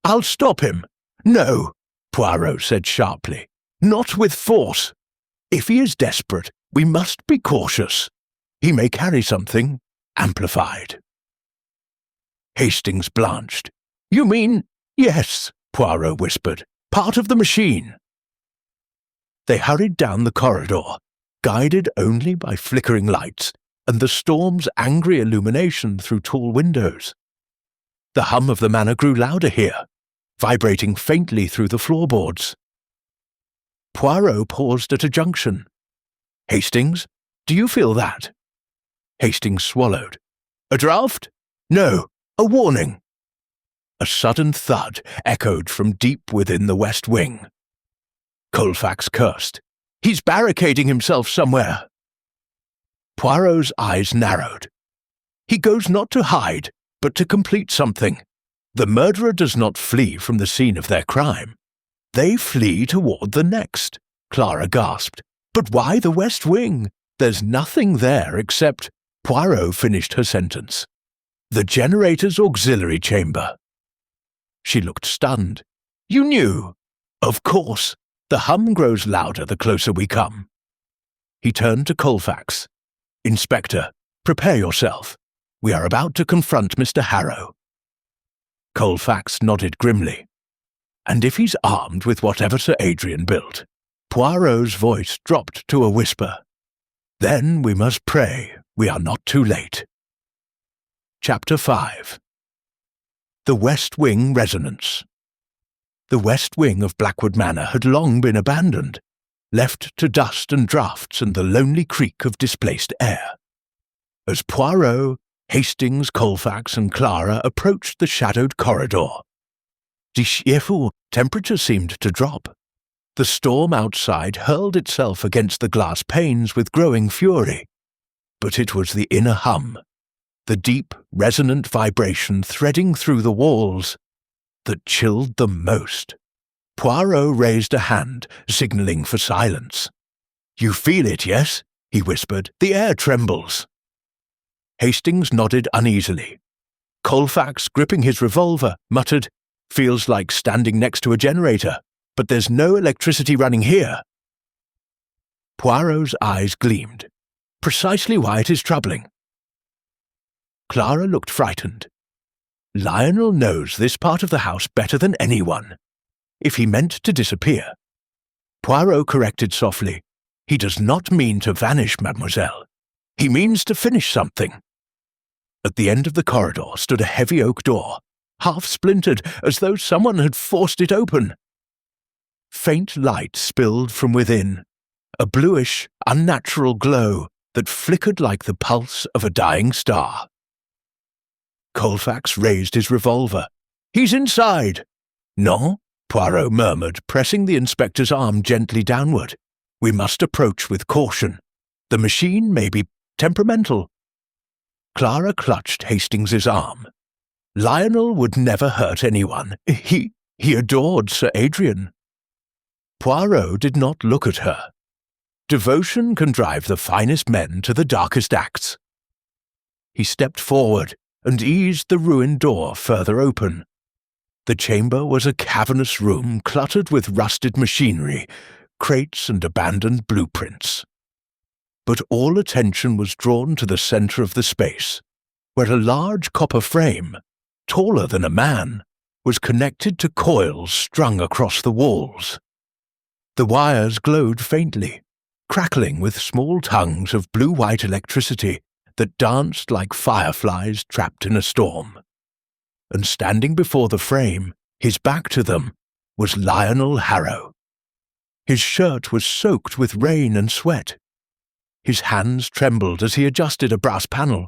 I'll stop him. No, Poirot said sharply. Not with force. If he is desperate, we must be cautious. He may carry something amplified. Hastings blanched. You mean? Yes, Poirot whispered. Part of the machine. They hurried down the corridor, guided only by flickering lights and the storm's angry illumination through tall windows. The hum of the manor grew louder here, vibrating faintly through the floorboards. Poirot paused at a junction. Hastings, do you feel that? Hastings swallowed. A draught? No, a warning. A sudden thud echoed from deep within the west wing. Colfax cursed. He's barricading himself somewhere. Poirot's eyes narrowed. He goes not to hide, but to complete something. The murderer does not flee from the scene of their crime. They flee toward the next, Clara gasped. But why the west wing? There's nothing there except... Poirot finished her sentence. The generator's auxiliary chamber. She looked stunned. You knew? Of course. The hum grows louder the closer we come. He turned to Colfax. Inspector, prepare yourself. We are about to confront Mr. Harrow. Colfax nodded grimly. And if he's armed with whatever Sir Adrian built? Poirot's voice dropped to a whisper. Then we must pray we are not too late. Chapter 5. The West Wing Resonance. The west wing of Blackwood Manor had long been abandoned, left to dust and draughts and the lonely creak of displaced air. As Poirot, Hastings, Colfax, and Clara approached the shadowed corridor, the cheerful temperature seemed to drop. The storm outside hurled itself against the glass panes with growing fury. But it was the inner hum, the deep, resonant vibration threading through the walls, that chilled them most. Poirot raised a hand, signalling for silence. You feel it, yes? He whispered. The air trembles. Hastings nodded uneasily. Colfax, gripping his revolver, muttered, Feels like standing next to a generator, but there's no electricity running here. Poirot's eyes gleamed. Precisely why it is troubling. Clara looked frightened. Lionel knows this part of the house better than anyone. If he meant to disappear. Poirot corrected softly. He does not mean to vanish, mademoiselle. He means to finish something. At the end of the corridor stood a heavy oak door, half splintered as though someone had forced it open. Faint light spilled from within, a bluish, unnatural glow that flickered like the pulse of a dying star. Colfax raised his revolver. He's inside. No, Poirot murmured, pressing the inspector's arm gently downward. We must approach with caution. The machine may be temperamental. Clara clutched Hastings's arm. Lionel would never hurt anyone. He adored Sir Adrian. Poirot did not look at her. Devotion can drive the finest men to the darkest acts. He stepped forward, and eased the ruined door further open. The chamber was a cavernous room cluttered with rusted machinery, crates and abandoned blueprints. But all attention was drawn to the centre of the space, where a large copper frame, taller than a man, was connected to coils strung across the walls. The wires glowed faintly, crackling with small tongues of blue-white electricity that danced like fireflies trapped in a storm. And standing before the frame, his back to them, was Lionel Harrow. His shirt was soaked with rain and sweat. His hands trembled as he adjusted a brass panel,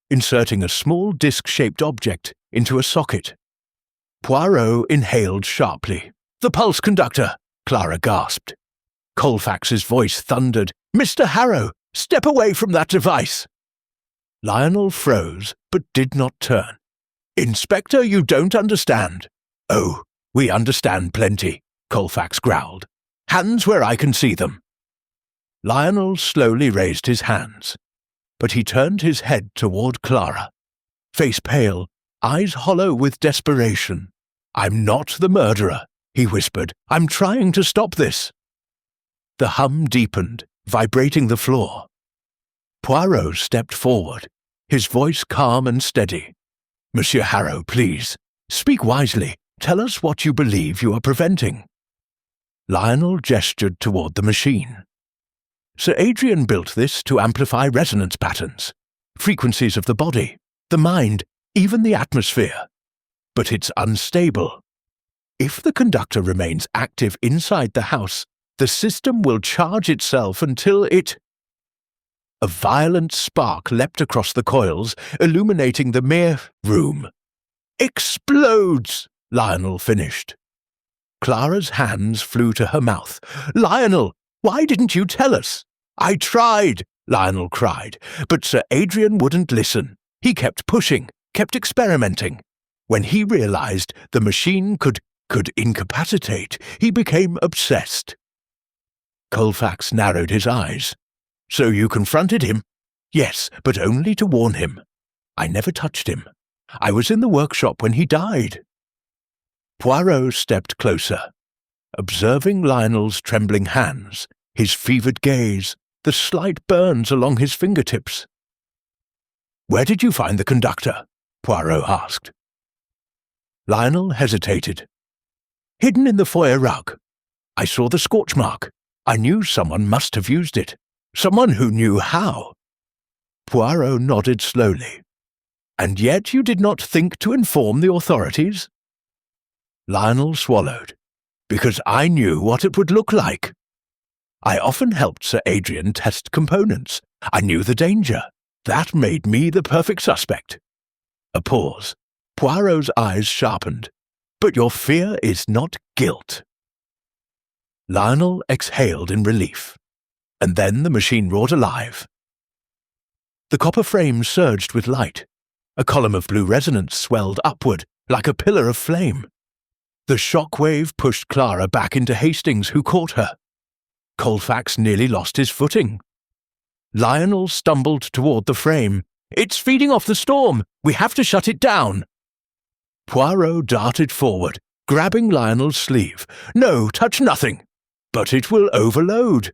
inserting a small disc-shaped object into a socket. Poirot inhaled sharply. "The pulse conductor!" Clara gasped. Colfax's voice thundered, "Mr. Harrow, step away from that device!" Lionel froze, but did not turn. "Inspector, you don't understand." "Oh, we understand plenty," Colfax growled. "Hands where I can see them." Lionel slowly raised his hands, but he turned his head toward Clara, face pale, eyes hollow with desperation. "I'm not the murderer," he whispered. "I'm trying to stop this." The hum deepened, vibrating the floor. Poirot stepped forward, his voice calm and steady. "Monsieur Harrow, please, speak wisely. Tell us what you believe you are preventing." Lionel gestured toward the machine. "Sir Adrian built this to amplify resonance patterns, frequencies of the body, the mind, even the atmosphere. But it's unstable. If the conductor remains active inside the house, the system will charge itself until it—" A violent spark leapt across the coils, illuminating the mere room. "Explodes!" Lionel finished. Clara's hands flew to her mouth. "Lionel, why didn't you tell us?" "I tried," Lionel cried, "but Sir Adrian wouldn't listen. He kept pushing, kept experimenting. When he realized the machine could incapacitate, he became obsessed." Colfax narrowed his eyes. "So you confronted him?" "Yes, but only to warn him. I never touched him. I was in the workshop when he died." Poirot stepped closer, observing Lionel's trembling hands, his fevered gaze, the slight burns along his fingertips. "Where did you find the conductor?" Poirot asked. Lionel hesitated. "Hidden in the foyer rug. I saw the scorch mark. I knew someone must have used it. Someone who knew how." Poirot nodded slowly. "And yet you did not think to inform the authorities?" Lionel swallowed. "Because I knew what it would look like. I often helped Sir Adrian test components. I knew the danger. That made me the perfect suspect." A pause. Poirot's eyes sharpened. "But your fear is not guilt." Lionel exhaled in relief, and then the machine roared alive. The copper frame surged with light. A column of blue resonance swelled upward, like a pillar of flame. The shock wave pushed Clara back into Hastings, who caught her. Colfax nearly lost his footing. Lionel stumbled toward the frame. "It's feeding off the storm! We have to shut it down!" Poirot darted forward, grabbing Lionel's sleeve. "No, touch nothing!" "But it will overload."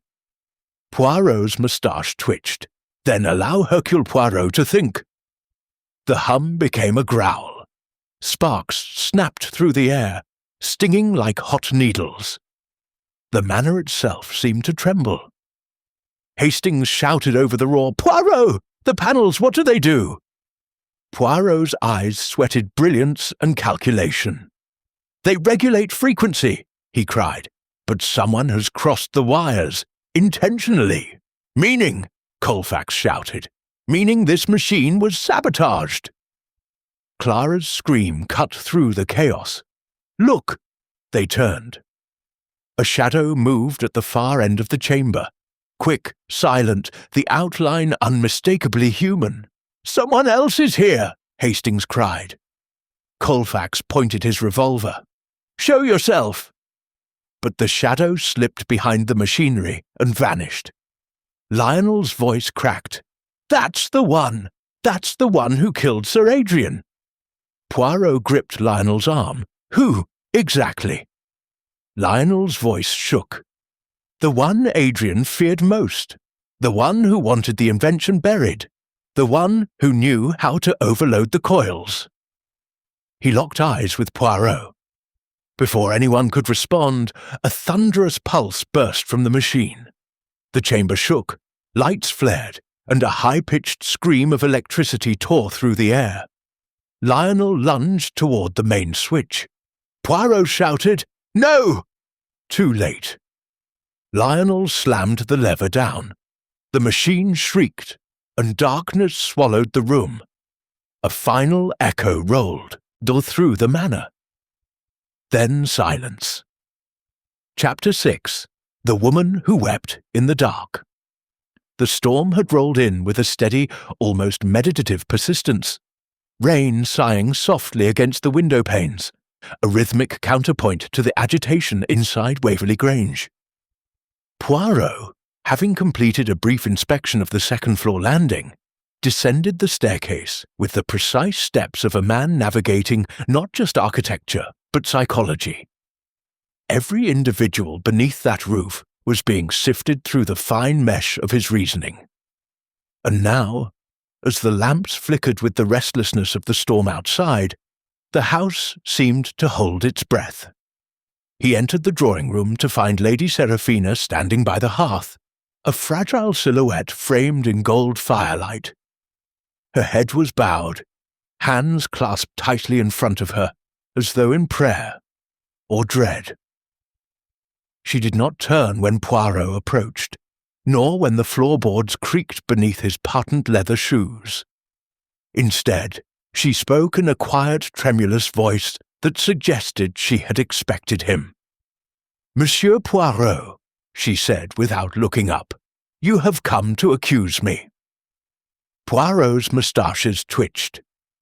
Poirot's moustache twitched. "Then allow Hercule Poirot to think." The hum became a growl. Sparks snapped through the air, stinging like hot needles. The manor itself seemed to tremble. Hastings shouted over the roar, "Poirot! The panels, what do they do?" Poirot's eyes sweated brilliance and calculation. "They regulate frequency," he cried. "But someone has crossed the wires, intentionally." "Meaning?" Colfax shouted. "Meaning this machine was sabotaged." Clara's scream cut through the chaos. "Look!" They turned. A shadow moved at the far end of the chamber. Quick, silent, the outline unmistakably human. "Someone else is here!" Hastings cried. Colfax pointed his revolver. "Show yourself!" But the shadow slipped behind the machinery and vanished. Lionel's voice cracked. "That's the one! That's the one who killed Sir Adrian." Poirot gripped Lionel's arm. "Who, exactly?" Lionel's voice shook. "The one Adrian feared most. The one who wanted the invention buried. The one who knew how to overload the coils." He locked eyes with Poirot. Before anyone could respond, a thunderous pulse burst from the machine. The chamber shook, lights flared, and a high-pitched scream of electricity tore through the air. Lionel lunged toward the main switch. Poirot shouted, "No!" Too late. Lionel slammed the lever down. The machine shrieked, and darkness swallowed the room. A final echo rolled through the manor. Then silence. Chapter 6. The Woman Who Wept in the Dark. The storm had rolled in with a steady, almost meditative persistence. Rain sighing softly against the window panes, a rhythmic counterpoint to the agitation inside Waverley Grange. Poirot, having completed a brief inspection of the second-floor landing, descended the staircase with the precise steps of a man navigating not just architecture, but psychology. Every individual beneath that roof was being sifted through the fine mesh of his reasoning. And now, as the lamps flickered with the restlessness of the storm outside, the house seemed to hold its breath. He entered the drawing-room to find Lady Seraphina standing by the hearth, a fragile silhouette framed in gold firelight. Her head was bowed, hands clasped tightly in front of her, as though in prayer or dread. She did not turn when Poirot approached, nor when the floorboards creaked beneath his patent leather shoes. Instead, she spoke in a quiet, tremulous voice that suggested she had expected him. "Monsieur Poirot," she said without looking up, "you have come to accuse me." Poirot's moustaches twitched.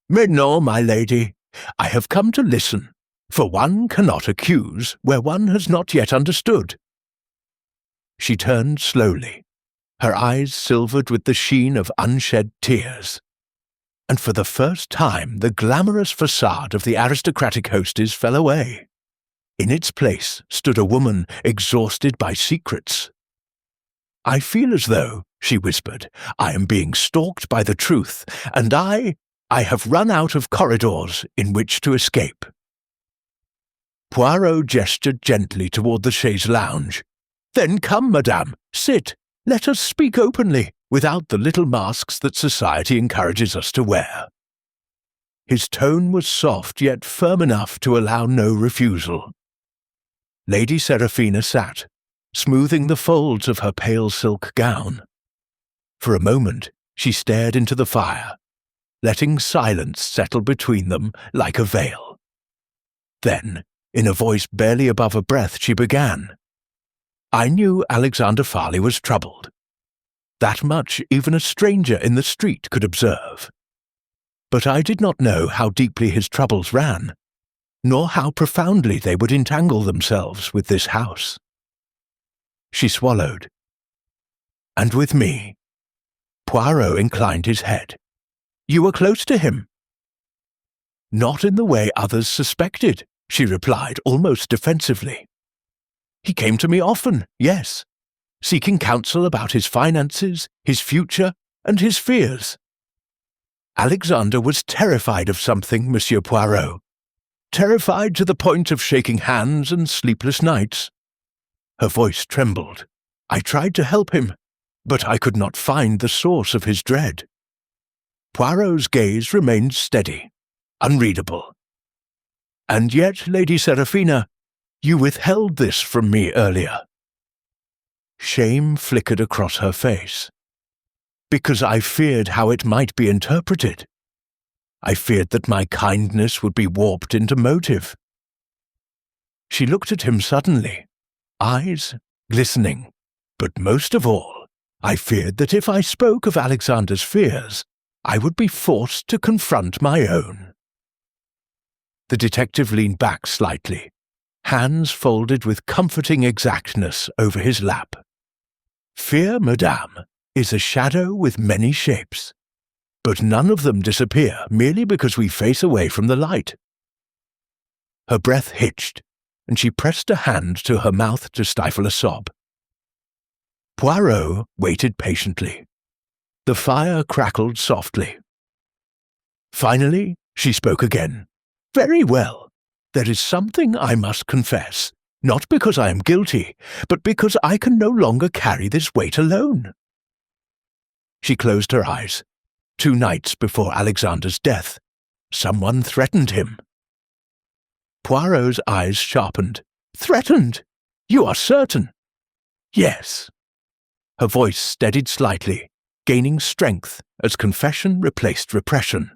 "Mais non, my lady. I have come to listen, for one cannot accuse where one has not yet understood." She turned slowly, her eyes silvered with the sheen of unshed tears. And for the first time the glamorous facade of the aristocratic hostess fell away. In its place stood a woman exhausted by secrets. "I feel as though," she whispered, "I am being stalked by the truth, and I have run out of corridors in which to escape." Poirot gestured gently toward the chaise lounge. "Then come, madame, sit. Let us speak openly, without the little masks that society encourages us to wear." His tone was soft yet firm enough to allow no refusal. Lady Seraphina sat, smoothing the folds of her pale silk gown. For a moment she stared into the fire, letting silence settle between them like a veil. Then, in a voice barely above a breath, she began. "I knew Alexander Farley was troubled. That much even a stranger in the street could observe. But I did not know how deeply his troubles ran, nor how profoundly they would entangle themselves with this house." She swallowed. "And with me?" Poirot inclined his head. "You were close to him." "Not in the way others suspected," she replied almost defensively. "He came to me often, yes, seeking counsel about his finances, his future, and his fears. Alexander was terrified of something, Monsieur Poirot. Terrified to the point of shaking hands and sleepless nights." Her voice trembled. "I tried to help him, but I could not find the source of his dread." Poirot's gaze remained steady, unreadable. "And yet, Lady Seraphina, you withheld this from me earlier." Shame flickered across her face. "Because I feared how it might be interpreted. I feared that my kindness would be warped into motive." She looked at him suddenly, eyes glistening. "But most of all, I feared that if I spoke of Alexander's fears, I would be forced to confront my own." The detective leaned back slightly, hands folded with comforting exactness over his lap. "Fear, madame, is a shadow with many shapes. but none of them disappear merely because we face away from the light." Her breath hitched, and she pressed a hand to her mouth to stifle a sob. Poirot waited patiently. The fire crackled softly. Finally, she spoke again. "Very well. There is something I must confess, not because I am guilty, but because I can no longer carry this weight alone." She closed her eyes. 2 nights before Alexander's death, someone threatened him. Poirot's eyes sharpened. "Threatened? You are certain?" "Yes." Her voice steadied slightly, gaining strength as confession replaced repression.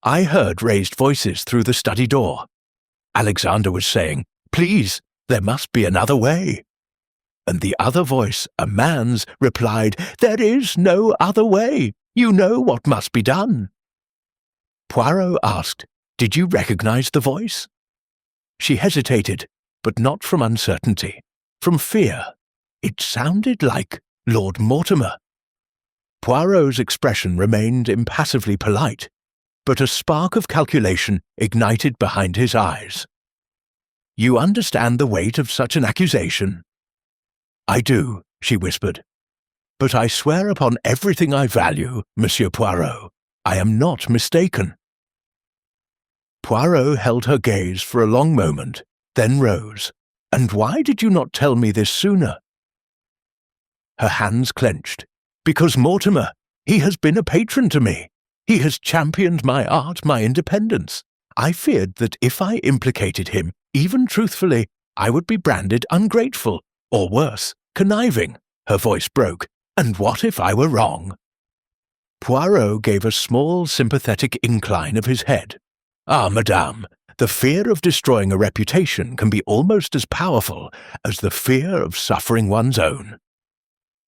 "I heard raised voices through the study door. Alexander was saying, 'Please, there must be another way.' And the other voice, a man's, replied, 'There is no other way. You know what must be done.'" Poirot asked, "Did you recognize the voice?" She hesitated, but not from uncertainty, from fear. It sounded like Lord Mortimer. Poirot's expression remained impassively polite, but a spark of calculation ignited behind his eyes. "You understand the weight of such an accusation?" "I do," she whispered. "But I swear upon everything I value, Monsieur Poirot, I am not mistaken." Poirot held her gaze for a long moment, then rose. "And why did you not tell me this sooner?" Her hands clenched. "Because Mortimer, he has been a patron to me. He has championed my art, my independence. I feared that if I implicated him, even truthfully, I would be branded ungrateful, or worse, conniving." Her voice broke. "And what if I were wrong?" Poirot gave a small, sympathetic incline of his head. "Ah, madame, the fear of destroying a reputation can be almost as powerful as the fear of suffering one's own."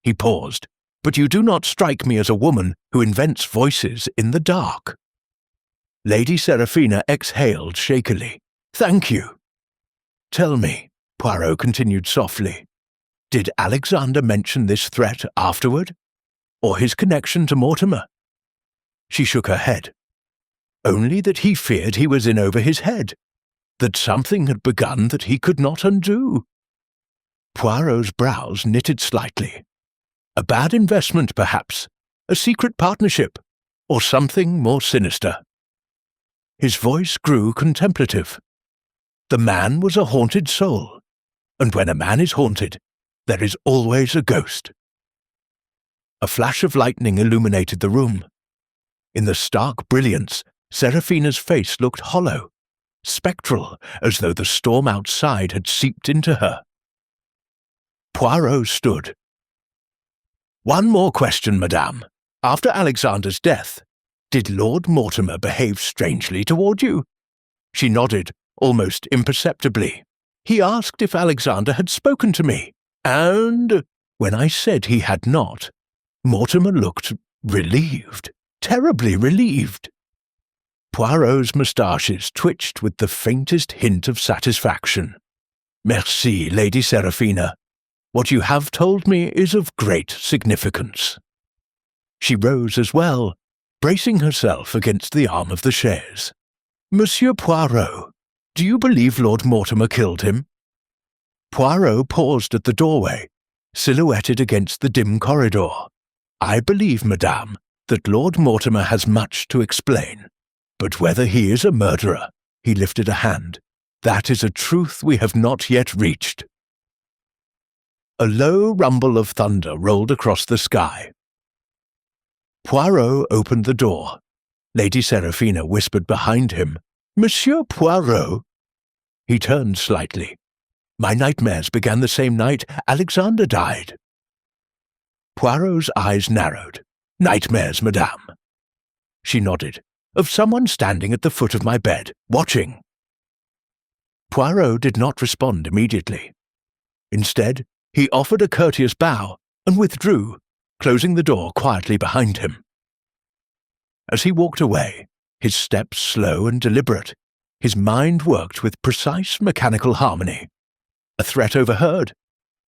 He paused. "But you do not strike me as a woman who invents voices in the dark." Lady Seraphina exhaled shakily. "Thank you." "Tell me," Poirot continued softly, "did Alexander mention this threat afterward? Or his connection to Mortimer?" She shook her head. "Only that he feared he was in over his head, that something had begun that he could not undo." Poirot's brows knitted slightly. "A bad investment, perhaps, a secret partnership, or something more sinister." His voice grew contemplative. "The man was a haunted soul, and when a man is haunted, there is always a ghost." A flash of lightning illuminated the room. In the stark brilliance, Seraphina's face looked hollow, spectral, as though the storm outside had seeped into her. Poirot stood. "One more question, madame. After Alexander's death, did Lord Mortimer behave strangely toward you?" She nodded, almost imperceptibly. "He asked if Alexander had spoken to me, and when I said he had not, Mortimer looked relieved, terribly relieved." Poirot's moustaches twitched with the faintest hint of satisfaction. "Merci, Lady Seraphina. What you have told me is of great significance." She rose as well, bracing herself against the arm of the chaise. "Monsieur Poirot, do you believe Lord Mortimer killed him?" Poirot paused at the doorway, silhouetted against the dim corridor. "I believe, madame, that Lord Mortimer has much to explain. But whether he is a murderer," he lifted a hand, "that is a truth we have not yet reached." A low rumble of thunder rolled across the sky. Poirot opened the door. Lady Seraphina whispered behind him, "Monsieur Poirot." He turned slightly. "My nightmares began the same night Alexander died." Poirot's eyes narrowed. "Nightmares, madame." She nodded. "Of someone standing at the foot of my bed, watching." Poirot did not respond immediately. Instead, he offered a courteous bow and withdrew, closing the door quietly behind him. As he walked away, his steps slow and deliberate, his mind worked with precise mechanical harmony. A threat overheard,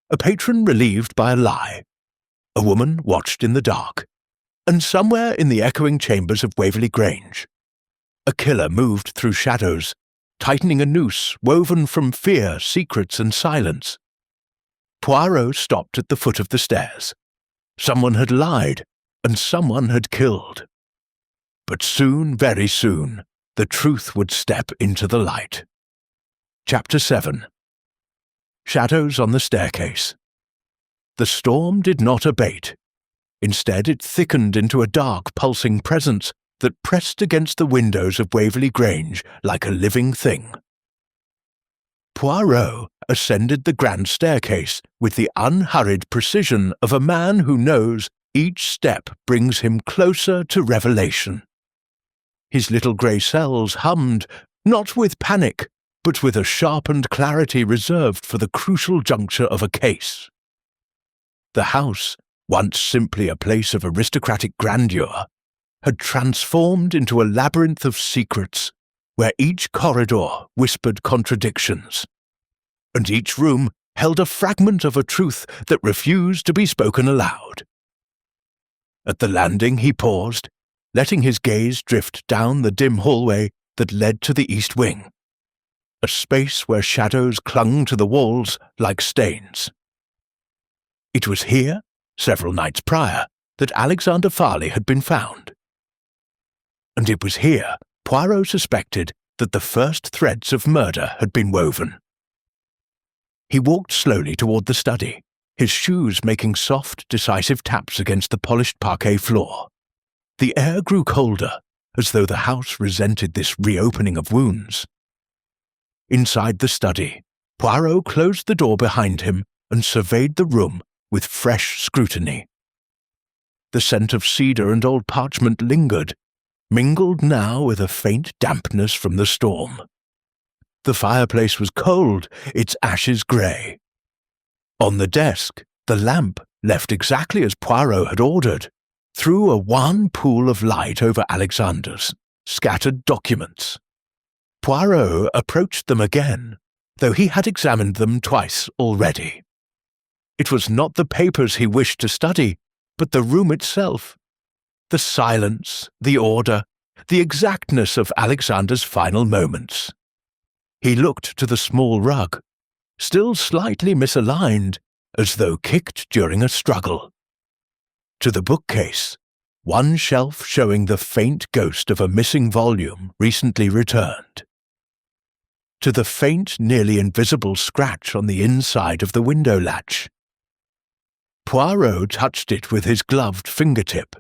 a patron relieved by a lie, a woman watched in the dark, And somewhere in the echoing chambers of Waverley Grange, a killer moved through shadows, tightening a noose woven from fear, secrets, and silence. Poirot stopped at the foot of the stairs. Someone had lied, and someone had killed. But soon, very soon, the truth would step into the light. Chapter 7. Shadows on the Staircase. The storm did not abate. Instead, it thickened into a dark, pulsing presence that pressed against the windows of Waverley Grange like a living thing. Poirot ascended the grand staircase with the unhurried precision of a man who knows each step brings him closer to revelation. His little grey cells hummed, not with panic, but with a sharpened clarity reserved for the crucial juncture of a case. The house, once simply a place of aristocratic grandeur, had transformed into a labyrinth of secrets, where each corridor whispered contradictions, and each room held a fragment of a truth that refused to be spoken aloud. At the landing he paused, letting his gaze drift down the dim hallway that led to the east wing, a space where shadows clung to the walls like stains. It was here, several nights prior, that Alexander Farley had been found. And it was here Poirot suspected that the first threads of murder had been woven. He walked slowly toward the study, his shoes making soft, decisive taps against the polished parquet floor. The air grew colder, as though the house resented this reopening of wounds. Inside the study, Poirot closed the door behind him and surveyed the room with fresh scrutiny. The scent of cedar and old parchment lingered, mingled now with a faint dampness from the storm. The fireplace was cold, its ashes grey. On the desk, the lamp, left exactly as Poirot had ordered, threw a wan pool of light over Alexander's scattered documents. Poirot approached them again, though he had examined them twice already. It was not the papers he wished to study, but the room itself. The silence, the order, the exactness of Alexander's final moments. He looked to the small rug, still slightly misaligned, as though kicked during a struggle. To the bookcase, one shelf showing the faint ghost of a missing volume recently returned. To the faint, nearly invisible scratch on the inside of the window latch. Poirot touched it with his gloved fingertip.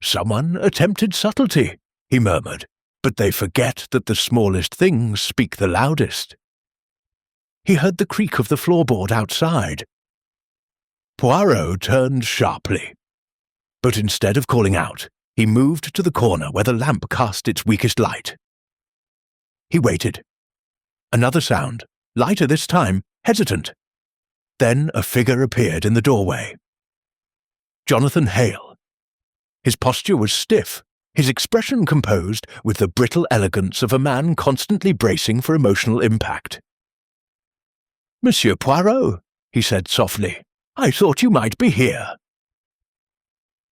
"Someone attempted subtlety," he murmured, "but they forget that the smallest things speak the loudest." He heard the creak of the floorboard outside. Poirot turned sharply. But instead of calling out, he moved to the corner where the lamp cast its weakest light. He waited. Another sound, lighter this time, hesitant. Then a figure appeared in the doorway. Jonathan Hale. His posture was stiff, his expression composed with the brittle elegance of a man constantly bracing for emotional impact. "Monsieur Poirot," he said softly, "I thought you might be here."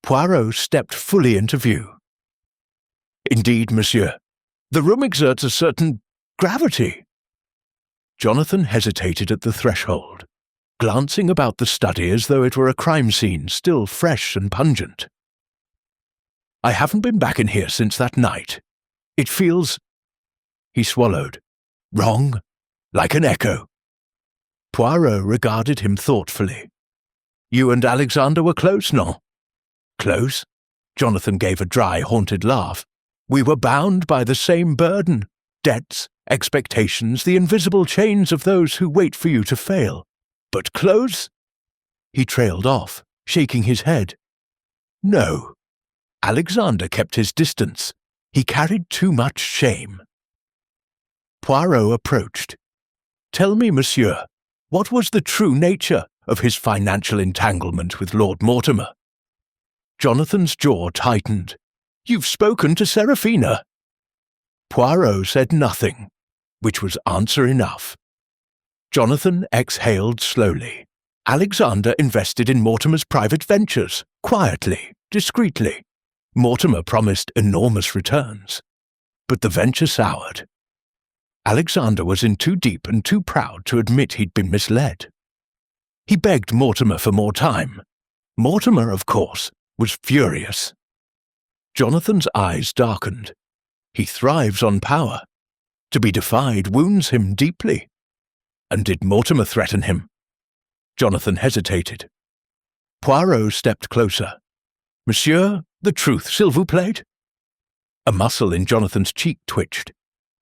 Poirot stepped fully into view. "Indeed, monsieur, the room exerts a certain gravity." Jonathan hesitated at the threshold, glancing about the study as though it were a crime scene still fresh and pungent. "I haven't been back in here since that night. It feels—" He swallowed. "Wrong, like an echo." Poirot regarded him thoughtfully. "You and Alexander were close, no?" "Close?" Jonathan gave a dry, haunted laugh. "We were bound by the same burden, debts, expectations, the invisible chains of those who wait for you to fail. But close?" He trailed off, shaking his head. "No. Alexander kept his distance. He carried too much shame." Poirot approached. "Tell me, monsieur, what was the true nature of his financial entanglement with Lord Mortimer?" Jonathan's jaw tightened. "You've spoken to Seraphina." Poirot said nothing, which was answer enough. Jonathan exhaled slowly, Alexander invested in Mortimer's private ventures, quietly, discreetly. Mortimer promised enormous returns. But the venture soured. Alexander was in too deep and too proud to admit he'd been misled. He begged Mortimer for more time. Mortimer, of course, was furious. Jonathan's eyes darkened. He thrives on power. To be defied wounds him deeply. And did Mortimer threaten him? Jonathan hesitated. Poirot stepped closer. "Monsieur, the truth, s'il vous plaît?" A muscle in Jonathan's cheek twitched.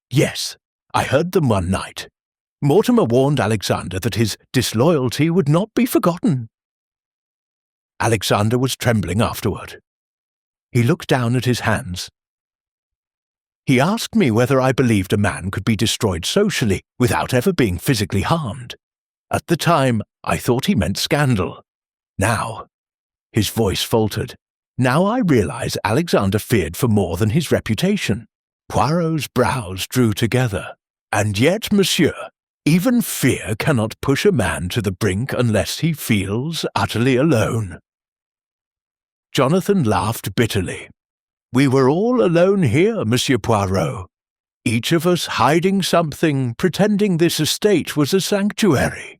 "Yes, I heard them one night. Mortimer warned Alexander that his disloyalty would not be forgotten." Alexander was trembling afterward. He looked down at his hands. "He asked me whether I believed a man could be destroyed socially without ever being physically harmed. At the time, I thought he meant scandal. Now," his voice faltered, "now I realize Alexander feared for more than his reputation." Poirot's brows drew together. "And yet, monsieur, even fear cannot push a man to the brink unless he feels utterly alone." Jonathan laughed bitterly. "We were all alone here, Monsieur Poirot. Each of us hiding something, pretending this estate was a sanctuary.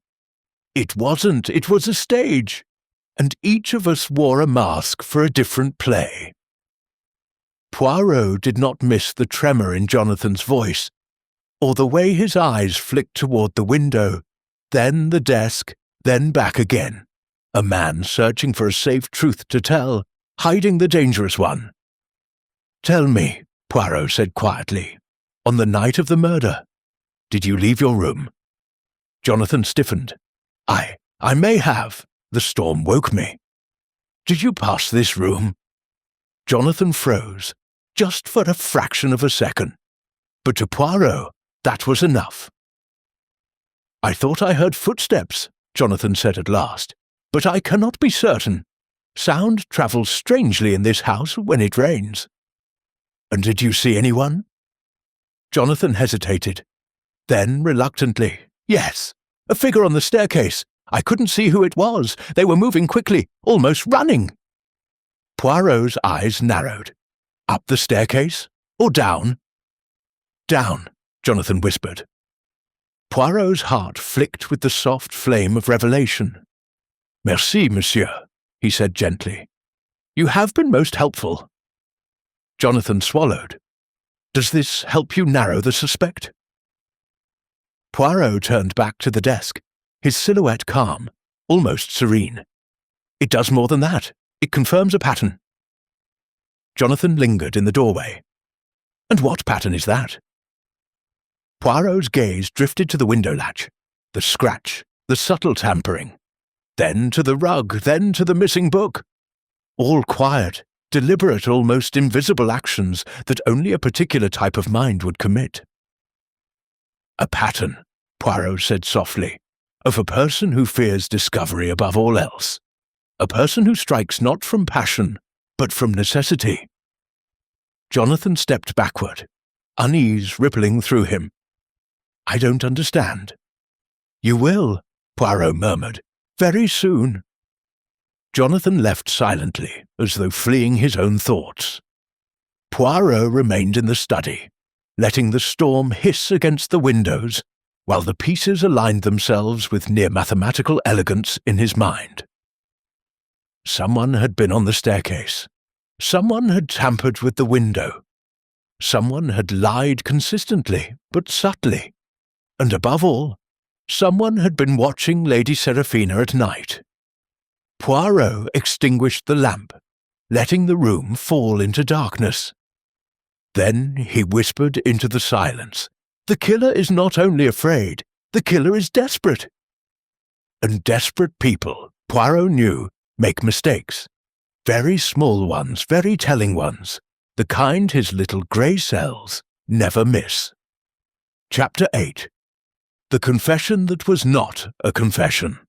It wasn't, it was a stage, and each of us wore a mask for a different play." Poirot did not miss the tremor in Jonathan's voice, or the way his eyes flicked toward the window, then the desk, then back again. A man searching for a safe truth to tell, hiding the dangerous one. "Tell me," Poirot said quietly, "on the night of the murder, did you leave your room?" Jonathan stiffened. I may have. The storm woke me." "Did you pass this room?" Jonathan froze, just for a fraction of a second. But to Poirot, that was enough. "I thought I heard footsteps," Jonathan said at last, "but I cannot be certain. Sound travels strangely in this house when it rains." "And did you see anyone?" Jonathan hesitated. Then, reluctantly, "Yes, a figure on the staircase. I couldn't see who it was. They were moving quickly, almost running." Poirot's eyes narrowed. "Up the staircase? Or down?" "Down," Jonathan whispered. Poirot's heart flicked with the soft flame of revelation. "Merci, monsieur," he said gently. "You have been most helpful." Jonathan swallowed. "Does this help you narrow the suspect?" Poirot turned back to the desk, his silhouette calm, almost serene. "It does more than that. It confirms a pattern." Jonathan lingered in the doorway. "And what pattern is that?" Poirot's gaze drifted to the window latch, the scratch, the subtle tampering, then to the rug, then to the missing book. All quiet, deliberate, almost invisible actions that only a particular type of mind would commit. "A pattern," Poirot said softly, "of a person who fears discovery above all else. A person who strikes not from passion, but from necessity." Jonathan stepped backward, unease rippling through him. "I don't understand." "You will," Poirot murmured, "very soon." Jonathan left silently, as though fleeing his own thoughts. Poirot remained in the study, letting the storm hiss against the windows, while the pieces aligned themselves with near mathematical elegance in his mind. Someone had been on the staircase. Someone had tampered with the window. Someone had lied consistently, but subtly. And above all, someone had been watching Lady Seraphina at night. Poirot extinguished the lamp, letting the room fall into darkness. Then he whispered into the silence, "The killer is not only afraid, the killer is desperate." And desperate people, Poirot knew, make mistakes. Very small ones, very telling ones, the kind his little grey cells never miss. Chapter 8. The confession that was not a confession.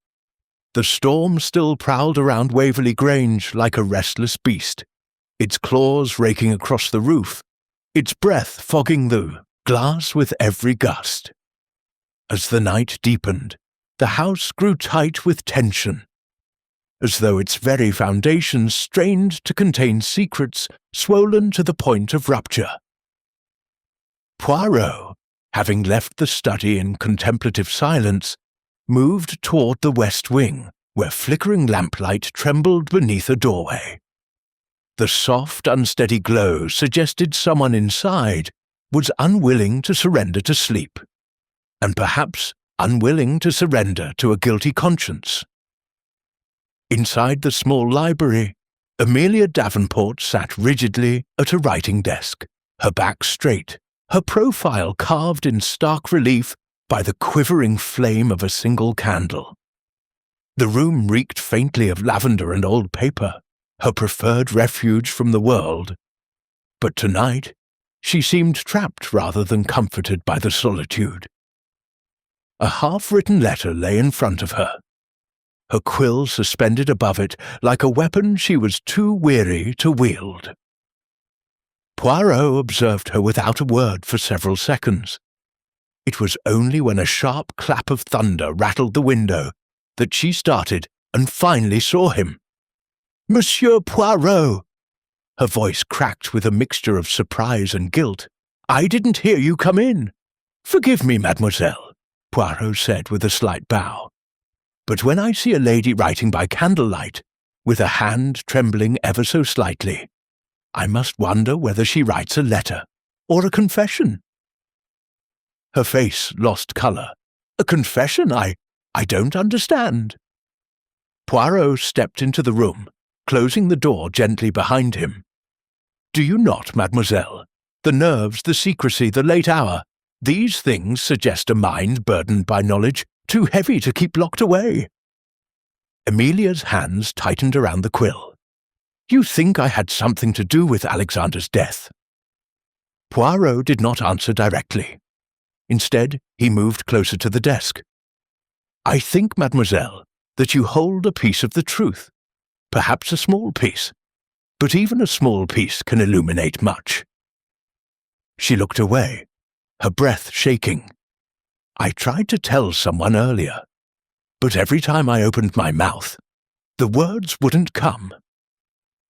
The storm still prowled around Waverley Grange like a restless beast, its claws raking across the roof, its breath fogging the glass with every gust. As the night deepened, the house grew tight with tension, as though its very foundations strained to contain secrets swollen to the point of rupture. Poirot, having left the study in contemplative silence, moved toward the west wing, where flickering lamplight trembled beneath a doorway. The soft, unsteady glow suggested someone inside was unwilling to surrender to sleep, and perhaps unwilling to surrender to a guilty conscience. Inside the small library, Amelia Davenport sat rigidly at a writing desk, her back straight, her profile carved in stark relief by the quivering flame of a single candle. The room reeked faintly of lavender and old paper, her preferred refuge from the world. But tonight, she seemed trapped rather than comforted by the solitude. A half-written letter lay in front of her, her quill suspended above it like a weapon she was too weary to wield. Poirot observed her without a word for several seconds. It was only when a sharp clap of thunder rattled the window that she started and finally saw him. "Monsieur Poirot!" Her voice cracked with a mixture of surprise and guilt. "I didn't hear you come in." "Forgive me, mademoiselle," Poirot said with a slight bow. "But when I see a lady writing by candlelight, with a hand trembling ever so slightly, I must wonder whether she writes a letter or a confession." Her face lost colour. "A confession? I don't understand." Poirot stepped into the room, closing the door gently behind him. "Do you not, mademoiselle? The nerves, the secrecy, the late hour, these things suggest a mind burdened by knowledge too heavy to keep locked away." Amelia's hands tightened around the quill. "You think I had something to do with Alexander's death?" Poirot did not answer directly. Instead, he moved closer to the desk. "I think, mademoiselle, that you hold a piece of the truth, perhaps a small piece, but even a small piece can illuminate much." She looked away, her breath shaking. "I tried to tell someone earlier, but every time I opened my mouth, the words wouldn't come."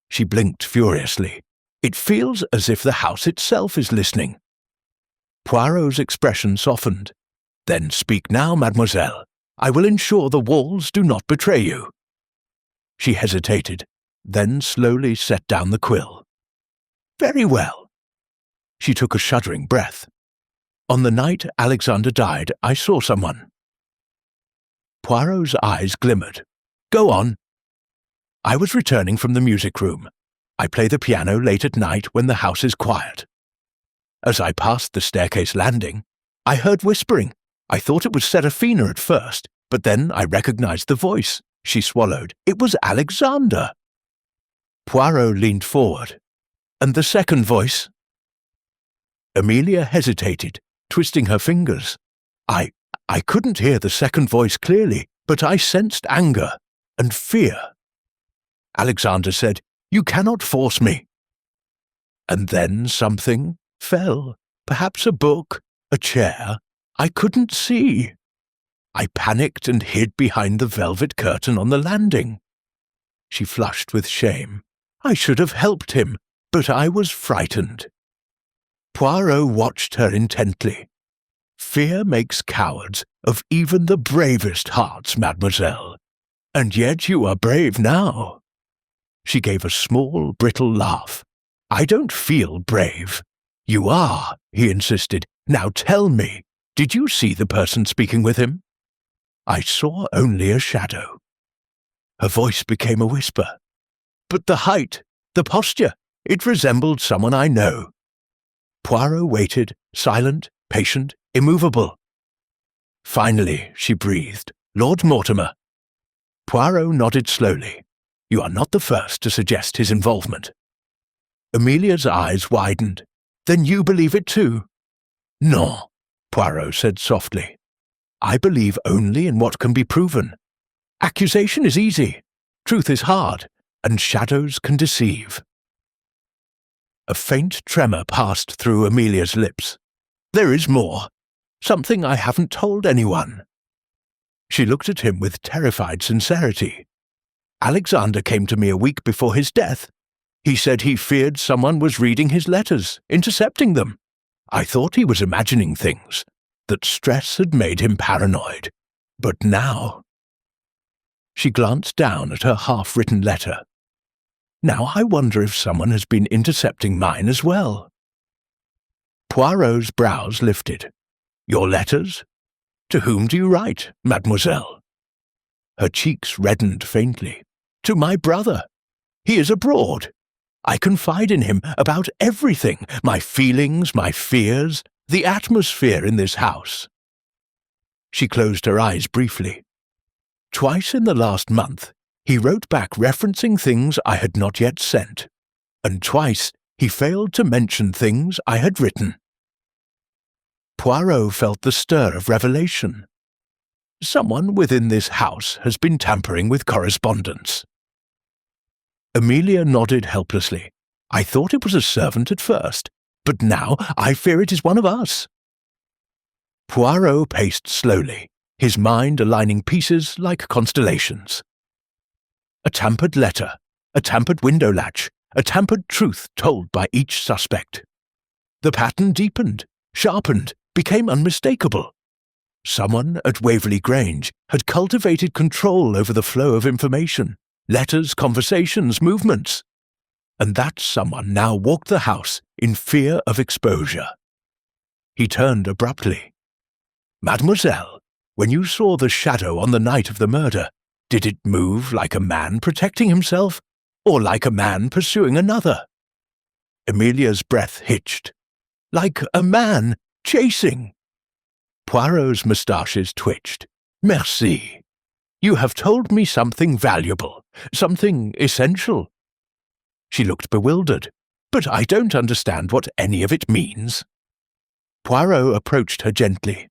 She blinked furiously. "It feels as if the house itself is listening." Poirot's expression softened. "Then speak now, mademoiselle. I will ensure the walls do not betray you." She hesitated, then slowly set down the quill. "Very well." She took a shuddering breath. "On the night Alexander died, I saw someone." Poirot's eyes glimmered. "Go on." "I was returning from the music room. I play the piano late at night when the house is quiet. As I passed the staircase landing, I heard whispering. I thought it was Seraphina at first, but then I recognized the voice." She swallowed. "It was Alexander." Poirot leaned forward. "And the second voice?" Amelia hesitated, twisting her fingers. I couldn't hear the second voice clearly, but I sensed anger and fear." Alexander said, "You cannot force me." And then something fell, perhaps a book, a chair. I couldn't see. I panicked and hid behind the velvet curtain on the landing. She flushed with shame. I should have helped him, but I was frightened. Poirot watched her intently. "Fear makes cowards of even the bravest hearts, mademoiselle. And yet you are brave now." She gave a small, brittle laugh. "I don't feel brave." "You are," he insisted. "Now tell me, did you see the person speaking with him?" "I saw only a shadow." Her voice became a whisper. "But the height, the posture, it resembled someone I know." Poirot waited, silent, patient, immovable. Finally, she breathed, "Lord Mortimer." Poirot nodded slowly. "You are not the first to suggest his involvement." Amelia's eyes widened. "Then you believe it too?" "No," Poirot said softly. "I believe only in what can be proven. Accusation is easy, truth is hard, and shadows can deceive." A faint tremor passed through Amelia's lips. "There is more. Something I haven't told anyone." She looked at him with terrified sincerity. "Alexander came to me a week before his death. He said he feared someone was reading his letters, intercepting them. I thought he was imagining things, that stress had made him paranoid. But now—" She glanced down at her half-written letter. "Now I wonder if someone has been intercepting mine as well." Poirot's brows lifted. "Your letters? To whom do you write, mademoiselle?" Her cheeks reddened faintly. "To my brother. He is abroad. I confide in him about everything, my feelings, my fears, the atmosphere in this house." She closed her eyes briefly. "Twice in the last month, he wrote back referencing things I had not yet sent, and twice he failed to mention things I had written." Poirot felt the stir of revelation. Someone within this house has been tampering with correspondence. Amelia nodded helplessly. "I thought it was a servant at first, but now I fear it is one of us." Poirot paced slowly, his mind aligning pieces like constellations. A tampered letter, a tampered window latch, a tampered truth told by each suspect. The pattern deepened, sharpened, became unmistakable. Someone at Waverley Grange had cultivated control over the flow of information, letters, conversations, movements. And that someone now walked the house in fear of exposure. He turned abruptly. "Mademoiselle, when you saw the shadow on the night of the murder, did it move like a man protecting himself, or like a man pursuing another?" Amelia's breath hitched. "Like a man chasing." Poirot's moustaches twitched. "Merci. You have told me something valuable, something essential." She looked bewildered. "But I don't understand what any of it means." Poirot approached her gently.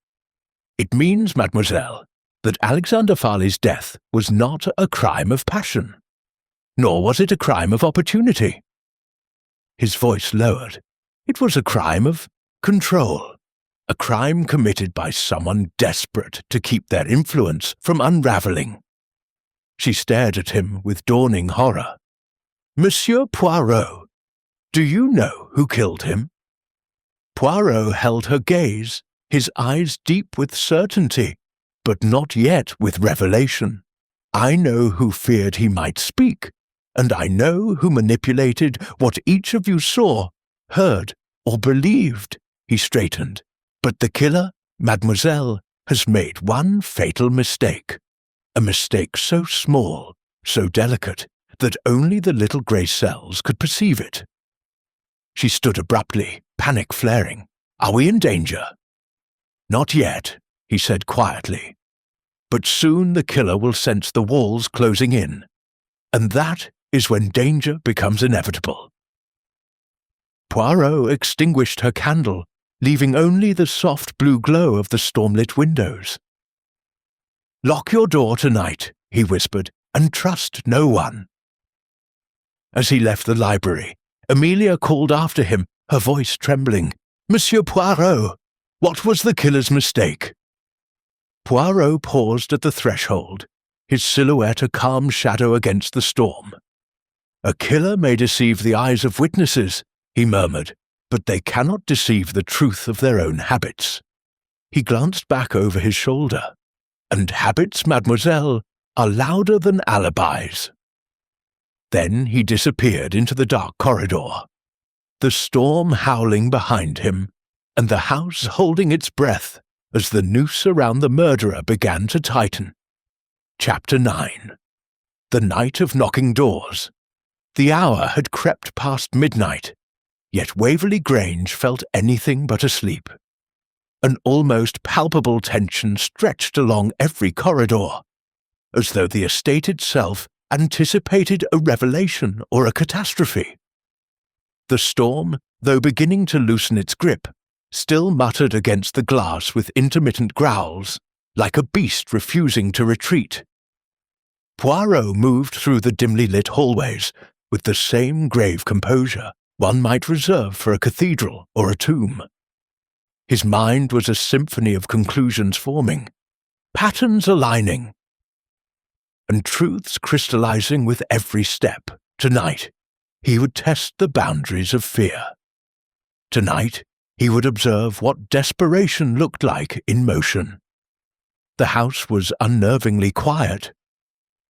"It means, mademoiselle, that Alexander Farley's death was not a crime of passion, nor was it a crime of opportunity." His voice lowered. "It was a crime of control, a crime committed by someone desperate to keep their influence from unraveling." She stared at him with dawning horror. "Monsieur Poirot, do you know who killed him?" Poirot held her gaze, his eyes deep with certainty, but not yet with revelation. "I know who feared he might speak, and I know who manipulated what each of you saw, heard, or believed," he straightened. "But the killer, mademoiselle, has made one fatal mistake. A mistake so small, so delicate, that only the little grey cells could perceive it." She stood abruptly, panic flaring. "Are we in danger?" "Not yet," he said quietly. "But soon the killer will sense the walls closing in, and that is when danger becomes inevitable." Poirot extinguished her candle, leaving only the soft blue glow of the stormlit windows. "Lock your door tonight," he whispered, "and trust no one." As he left the library, Amelia called after him, her voice trembling. "Monsieur Poirot, what was the killer's mistake?" Poirot paused at the threshold, his silhouette a calm shadow against the storm. "A killer may deceive the eyes of witnesses," he murmured, "but they cannot deceive the truth of their own habits." He glanced back over his shoulder. "And habits, mademoiselle, are louder than alibis." Then he disappeared into the dark corridor, the storm howling behind him, and the house holding its breath as the noose around the murderer began to tighten. Chapter 9. The night of knocking doors. The hour had crept past midnight, yet Waverley Grange felt anything but asleep. An almost palpable tension stretched along every corridor, as though the estate itself anticipated a revelation or a catastrophe. The storm, though beginning to loosen its grip, still muttered against the glass with intermittent growls, like a beast refusing to retreat. Poirot moved through the dimly lit hallways with the same grave composure one might reserve for a cathedral or a tomb. His mind was a symphony of conclusions forming, patterns aligning, and truths crystallizing with every step. Tonight, he would test the boundaries of fear. Tonight, he would observe what desperation looked like in motion. The house was unnervingly quiet.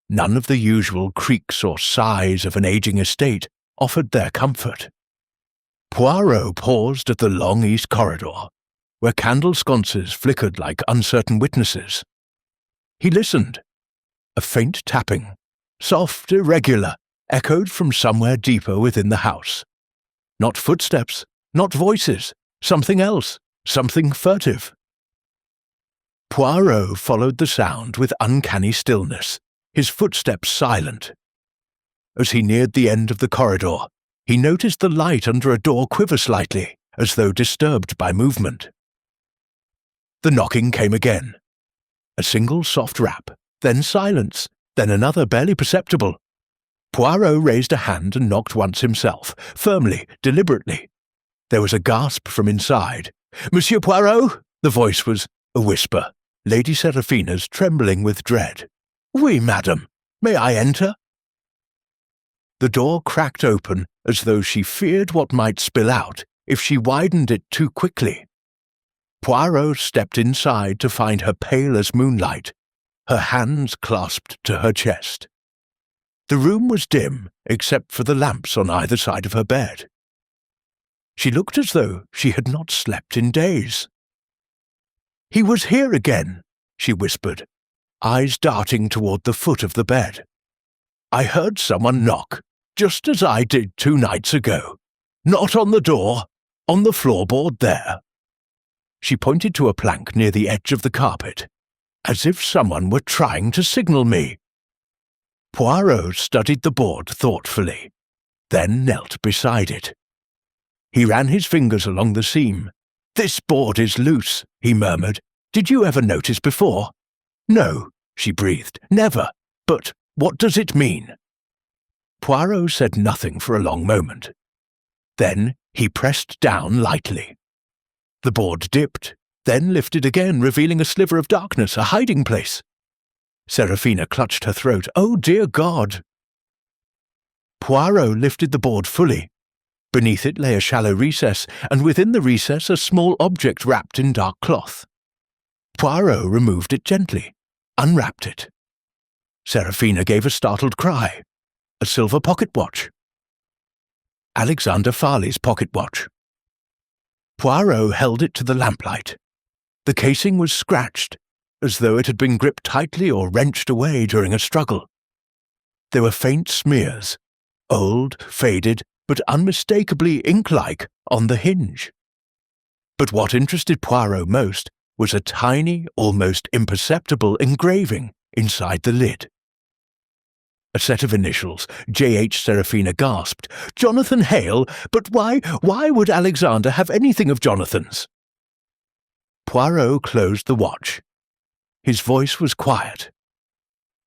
None of the usual creaks or sighs of an aging estate offered their comfort. Poirot paused at the long east corridor, where candle sconces flickered like uncertain witnesses. He listened. A faint tapping, soft, irregular, echoed from somewhere deeper within the house. Not footsteps, not voices, something else, something furtive. Poirot followed the sound with uncanny stillness, his footsteps silent. As he neared the end of the corridor, he noticed the light under a door quiver slightly, as though disturbed by movement. The knocking came again. A single soft rap, then silence, then another barely perceptible. Poirot raised a hand and knocked once himself, firmly, deliberately. There was a gasp from inside. "Monsieur Poirot?" The voice was a whisper, Lady Seraphina's trembling with dread. "Oui, madam. May I enter?" The door cracked open as though she feared what might spill out if she widened it too quickly. Poirot stepped inside to find her pale as moonlight, her hands clasped to her chest. The room was dim, except for the lamps on either side of her bed. She looked as though she had not slept in days. "He was here again," she whispered, eyes darting toward the foot of the bed. "I heard someone knock, just as I did 2 nights ago. Not on the door, on the floorboard there." She pointed to a plank near the edge of the carpet, as if someone were trying to signal me. Poirot studied the board thoughtfully, then knelt beside it. He ran his fingers along the seam. "This board is loose," he murmured. "Did you ever notice before?" "No," she breathed. "Never. But what does it mean?" Poirot said nothing for a long moment. Then he pressed down lightly. The board dipped, then lifted again, revealing a sliver of darkness, a hiding place. Seraphina clutched her throat. "Oh, dear God!" Poirot lifted the board fully. Beneath it lay a shallow recess, and within the recess a small object wrapped in dark cloth. Poirot removed it gently, unwrapped it. Seraphina gave a startled cry. A silver pocket watch. Alexander Farley's pocket watch. Poirot held it to the lamplight. The casing was scratched, as though it had been gripped tightly or wrenched away during a struggle. There were faint smears, old, faded, but unmistakably ink-like, on the hinge. But what interested Poirot most was a tiny, almost imperceptible engraving inside the lid. A set of initials. J.H. Seraphina gasped. "Jonathan Hale? But why would Alexander have anything of Jonathan's?" Poirot closed the watch. His voice was quiet.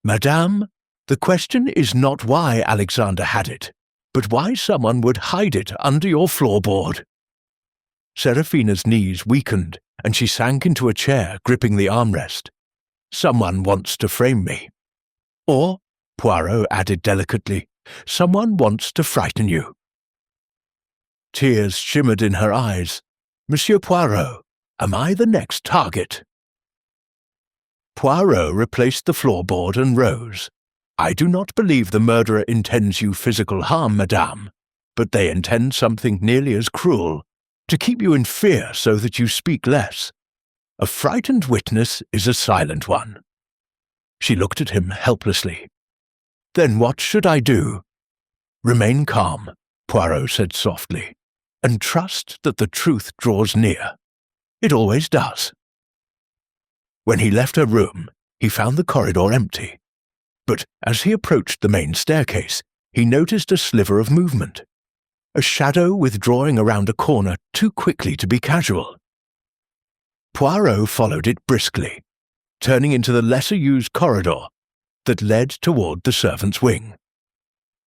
"Madame, the question is not why Alexander had it, but why someone would hide it under your floorboard." Seraphina's knees weakened, and she sank into a chair, gripping the armrest. "Someone wants to frame me. Or," Poirot added delicately, "someone wants to frighten you." Tears shimmered in her eyes. "Monsieur Poirot, am I the next target?" Poirot replaced the floorboard and rose. "I do not believe the murderer intends you physical harm, madame, but they intend something nearly as cruel, to keep you in fear so that you speak less. A frightened witness is a silent one." She looked at him helplessly. "Then what should I do?" "Remain calm," Poirot said softly, "and trust that the truth draws near. It always does." When he left her room, he found the corridor empty. But as he approached the main staircase, he noticed a sliver of movement, a shadow withdrawing around a corner too quickly to be casual. Poirot followed it briskly, turning into the lesser-used corridor that led toward the servants' wing.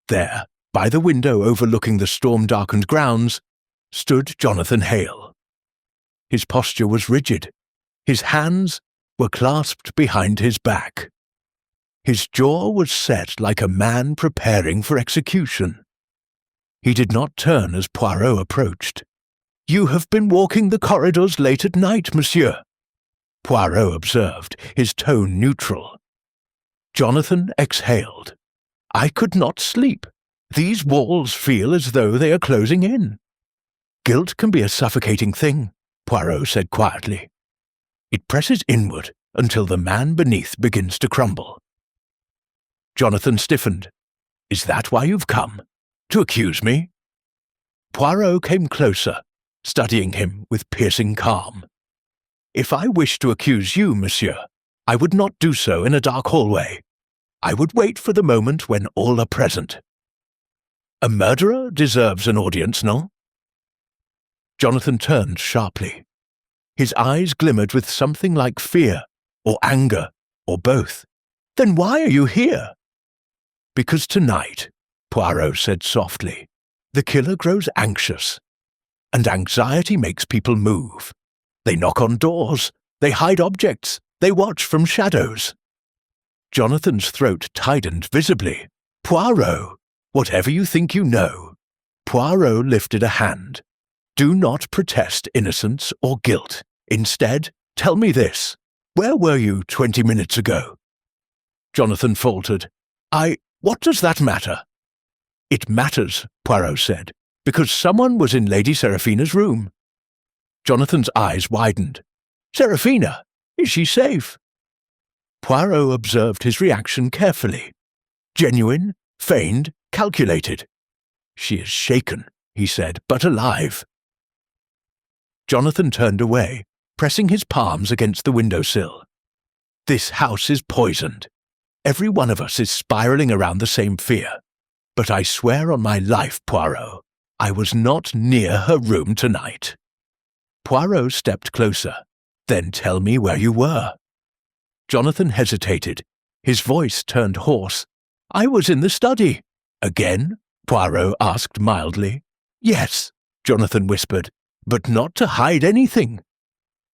There, by the window overlooking the storm-darkened grounds, stood Jonathan Hale. His posture was rigid, his hands were clasped behind his back. His jaw was set like a man preparing for execution. He did not turn as Poirot approached. "You have been walking the corridors late at night, monsieur," Poirot observed, his tone neutral. Jonathan exhaled. "I could not sleep. These walls feel as though they are closing in." "Guilt can be a suffocating thing," Poirot said quietly. "It presses inward until the man beneath begins to crumble." Jonathan stiffened. "Is that why you've come? To accuse me?" Poirot came closer, studying him with piercing calm. "If I wished to accuse you, monsieur, I would not do so in a dark hallway. I would wait for the moment when all are present. A murderer deserves an audience, no?" Jonathan turned sharply. His eyes glimmered with something like fear, or anger, or both. "Then why are you here?" "Because tonight," Poirot said softly, "the killer grows anxious. And anxiety makes people move. They knock on doors, they hide objects, they watch from shadows." Jonathan's throat tightened visibly. "Poirot, whatever you think you know." Poirot lifted a hand. "Do not protest innocence or guilt. Instead, tell me this. Where were you 20 minutes ago?" Jonathan faltered. What does that matter?" "It matters," Poirot said, "because someone was in Lady Seraphina's room." Jonathan's eyes widened. "Seraphina? Is she safe?" Poirot observed his reaction carefully. Genuine, feigned, calculated. "She is shaken," he said, "but alive." Jonathan turned away, pressing his palms against the windowsill. "This house is poisoned. Every one of us is spiraling around the same fear. But I swear on my life, Poirot, I was not near her room tonight." Poirot stepped closer. "Then tell me where you were." Jonathan hesitated. His voice turned hoarse. "I was in the study." "Again?" Poirot asked mildly. "Yes," Jonathan whispered, "but not to hide anything.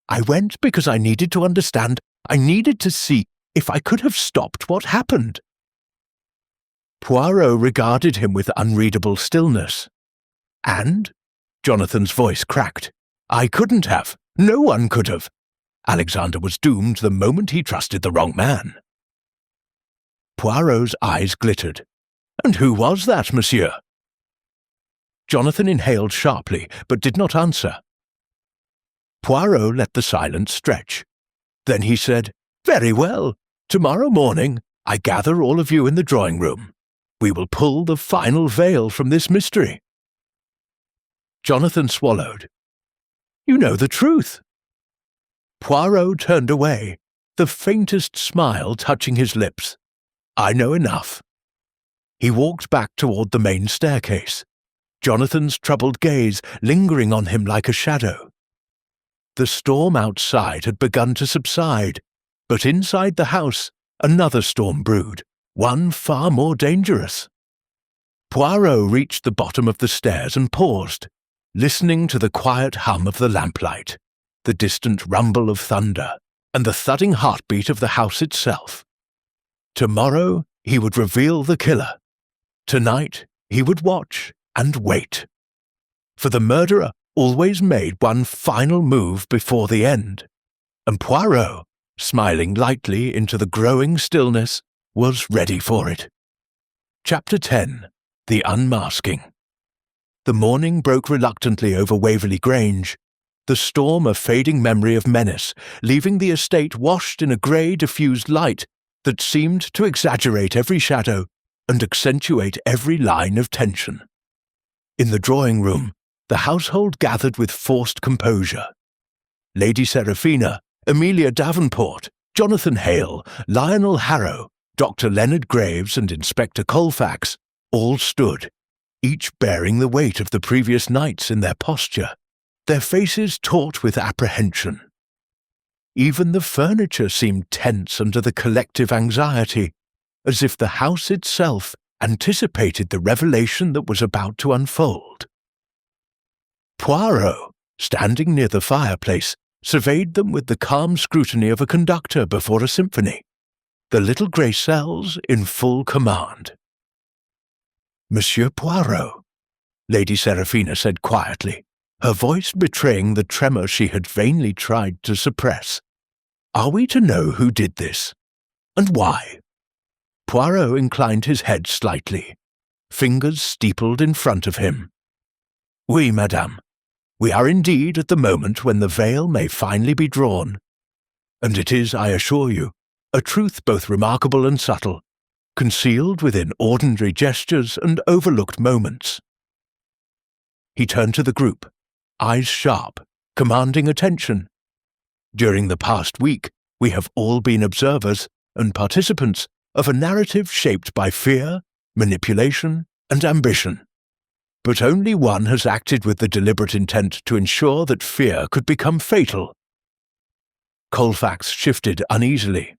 I went because I needed to understand. I needed to see if I could have stopped what happened." Poirot regarded him with unreadable stillness. "And?" Jonathan's voice cracked. "I couldn't have. No one could have. Alexander was doomed the moment he trusted the wrong man." Poirot's eyes glittered. "And who was that, monsieur?" Jonathan inhaled sharply, but did not answer. Poirot let the silence stretch. Then he said, "Very well. Tomorrow morning, I gather all of you in the drawing-room. We will pull the final veil from this mystery." Jonathan swallowed. "You know the truth." Poirot turned away, the faintest smile touching his lips. "I know enough." He walked back toward the main staircase, Jonathan's troubled gaze lingering on him like a shadow. The storm outside had begun to subside, but inside the house another storm brewed, one far more dangerous. Poirot reached the bottom of the stairs and paused, listening to the quiet hum of the lamplight, the distant rumble of thunder, and the thudding heartbeat of the house itself. Tomorrow he would reveal the killer. Tonight he would watch and wait. For the murderer always made one final move before the end, and Poirot, smiling lightly into the growing stillness, was ready for it. Chapter 10. The Unmasking. The morning broke reluctantly over Waverley Grange, the storm a fading memory of menace, leaving the estate washed in a grey diffused light that seemed to exaggerate every shadow and accentuate every line of tension. In the drawing-room, the household gathered with forced composure. Lady Seraphina, Amelia Davenport, Jonathan Hale, Lionel Harrow, Dr. Leonard Graves and Inspector Colfax all stood, each bearing the weight of the previous nights in their posture, their faces taut with apprehension. Even the furniture seemed tense under the collective anxiety, as if the house itself anticipated the revelation that was about to unfold. Poirot, standing near the fireplace, surveyed them with the calm scrutiny of a conductor before a symphony, the little grey cells in full command. "Monsieur Poirot," Lady Seraphina said quietly, her voice betraying the tremor she had vainly tried to suppress. "Are we to know who did this? And why?" Poirot inclined his head slightly, fingers steepled in front of him. "Oui, madame. We are indeed at the moment when the veil may finally be drawn. And it is, I assure you, a truth both remarkable and subtle, concealed within ordinary gestures and overlooked moments." He turned to the group, eyes sharp, commanding attention. "During the past week, we have all been observers and participants of a narrative shaped by fear, manipulation, and ambition. But only one has acted with the deliberate intent to ensure that fear could become fatal." Colfax shifted uneasily.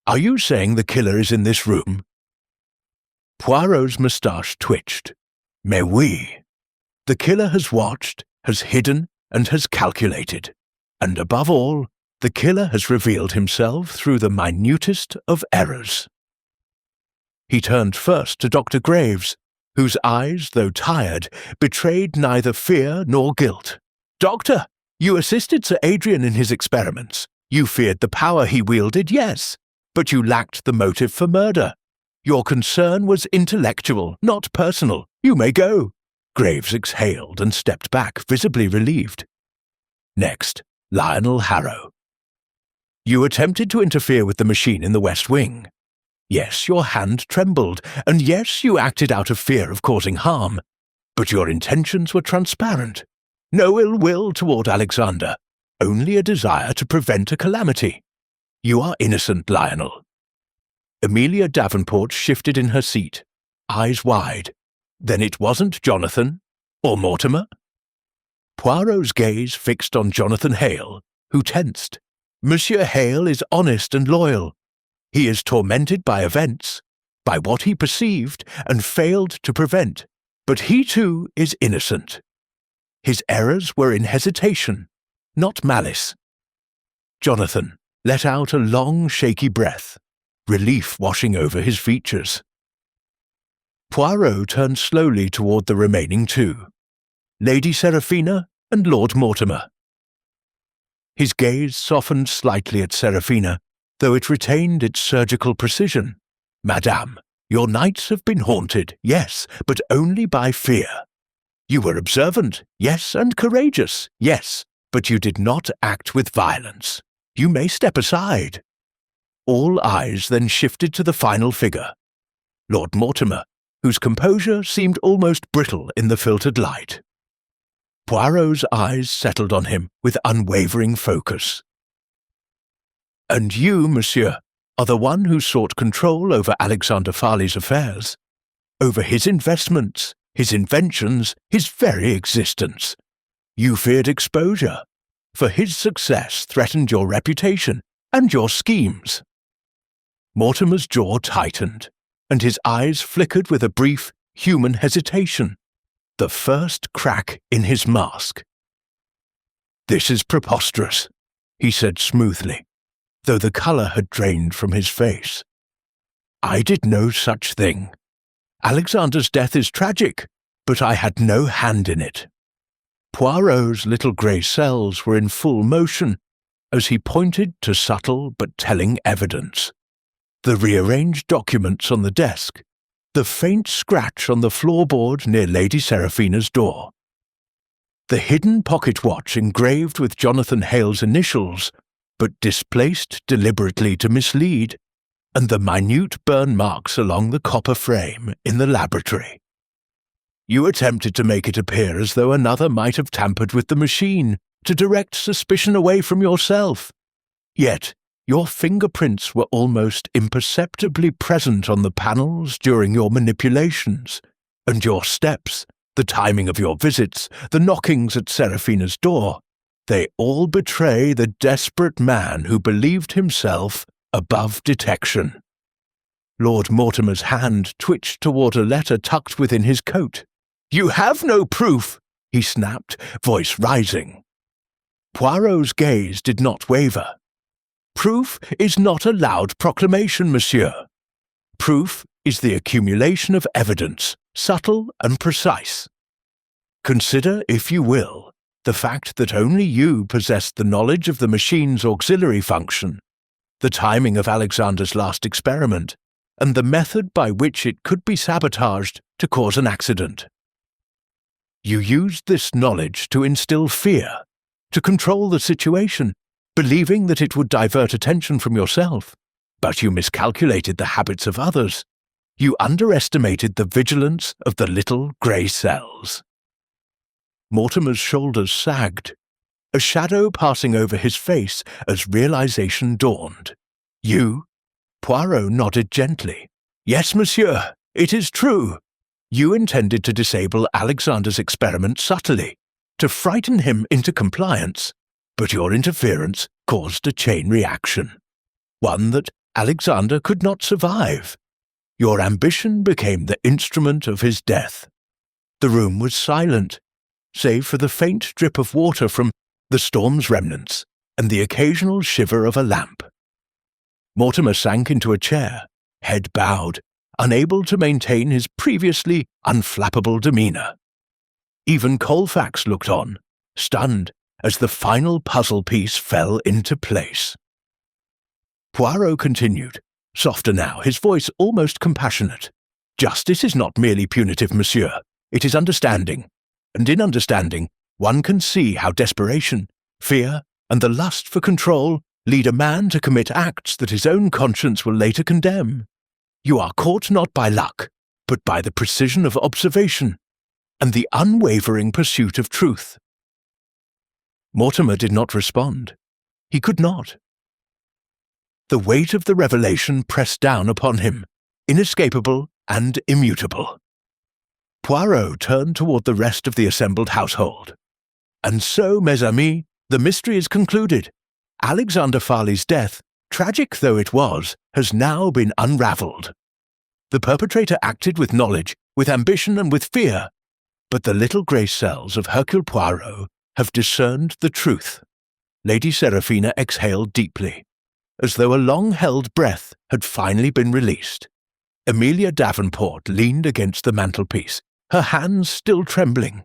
"Are you saying the killer is in this room?" Poirot's moustache twitched. "Mais oui. The killer has watched, has hidden, and has calculated. And above all, the killer has revealed himself through the minutest of errors." He turned first to Dr. Graves, whose eyes, though tired, betrayed neither fear nor guilt. "Doctor, you assisted Sir Adrian in his experiments. You feared the power he wielded, yes, but you lacked the motive for murder. Your concern was intellectual, not personal. You may go." Graves exhaled and stepped back, visibly relieved. Next, Lionel Harrow. "You attempted to interfere with the machine in the West Wing. Yes, your hand trembled, and yes, you acted out of fear of causing harm, but your intentions were transparent. No ill will toward Alexander, only a desire to prevent a calamity. You are innocent, Lionel." Amelia Davenport shifted in her seat, eyes wide. "Then it wasn't Jonathan? Or Mortimer?" Poirot's gaze fixed on Jonathan Hale, who tensed. "Monsieur Hale is honest and loyal. He is tormented by events, by what he perceived and failed to prevent, but he too is innocent. His errors were in hesitation, not malice." Jonathan let out a long, shaky breath, relief washing over his features. Poirot turned slowly toward the remaining two, Lady Seraphina and Lord Mortimer. His gaze softened slightly at Seraphina, though it retained its surgical precision. "Madame, your nights have been haunted, yes, but only by fear. You were observant, yes, and courageous, yes, but you did not act with violence. You may step aside." All eyes then shifted to the final figure, Lord Mortimer, whose composure seemed almost brittle in the filtered light. Poirot's eyes settled on him with unwavering focus. "And you, monsieur, are the one who sought control over Alexander Farley's affairs, over his investments, his inventions, his very existence. You feared exposure, for his success threatened your reputation and your schemes." Mortimer's jaw tightened, and his eyes flickered with a brief, human hesitation, the first crack in his mask. "This is preposterous," he said smoothly, though the colour had drained from his face. "I did no such thing. Alexander's death is tragic, but I had no hand in it." Poirot's little grey cells were in full motion as he pointed to subtle but telling evidence. The rearranged documents on the desk, the faint scratch on the floorboard near Lady Seraphina's door, the hidden pocket watch engraved with Jonathan Hale's initials, but displaced deliberately to mislead, and the minute burn marks along the copper frame in the laboratory. You attempted to make it appear as though another might have tampered with the machine to direct suspicion away from yourself. Yet, your fingerprints were almost imperceptibly present on the panels during your manipulations, and your steps, the timing of your visits, the knockings at Seraphina's door, they all betray the desperate man who believed himself above detection. Lord Mortimer's hand twitched toward a letter tucked within his coat. "You have no proof," he snapped, voice rising. Poirot's gaze did not waver. "Proof is not a loud proclamation, monsieur. Proof is the accumulation of evidence, subtle and precise. Consider, if you will, the fact that only you possessed the knowledge of the machine's auxiliary function, the timing of Alexander's last experiment, and the method by which it could be sabotaged to cause an accident. You used this knowledge to instill fear, to control the situation, believing that it would divert attention from yourself, but you miscalculated the habits of others. You underestimated the vigilance of the little grey cells." Mortimer's shoulders sagged, a shadow passing over his face as realization dawned. "You?" Poirot nodded gently. "Yes, monsieur, it is true. You intended to disable Alexander's experiment subtly, to frighten him into compliance, but your interference caused a chain reaction, one that Alexander could not survive. Your ambition became the instrument of his death." The room was silent, save for the faint drip of water from the storm's remnants and the occasional shiver of a lamp. Mortimer sank into a chair, head bowed, unable to maintain his previously unflappable demeanour. Even Colfax looked on, stunned, as the final puzzle piece fell into place. Poirot continued, softer now, his voice almost compassionate. "Justice is not merely punitive, monsieur. It is understanding. And in understanding, one can see how desperation, fear, and the lust for control lead a man to commit acts that his own conscience will later condemn. You are caught not by luck, but by the precision of observation and the unwavering pursuit of truth." Mortimer did not respond. He could not. The weight of the revelation pressed down upon him, inescapable and immutable. Poirot turned toward the rest of the assembled household. "And so, mes amis, the mystery is concluded. Alexander Farley's death, tragic though it was, has now been unravelled. The perpetrator acted with knowledge, with ambition and with fear, but the little grey cells of Hercule Poirot have discerned the truth." Lady Seraphina exhaled deeply, as though a long-held breath had finally been released. Amelia Davenport leaned against the mantelpiece, her hands still trembling.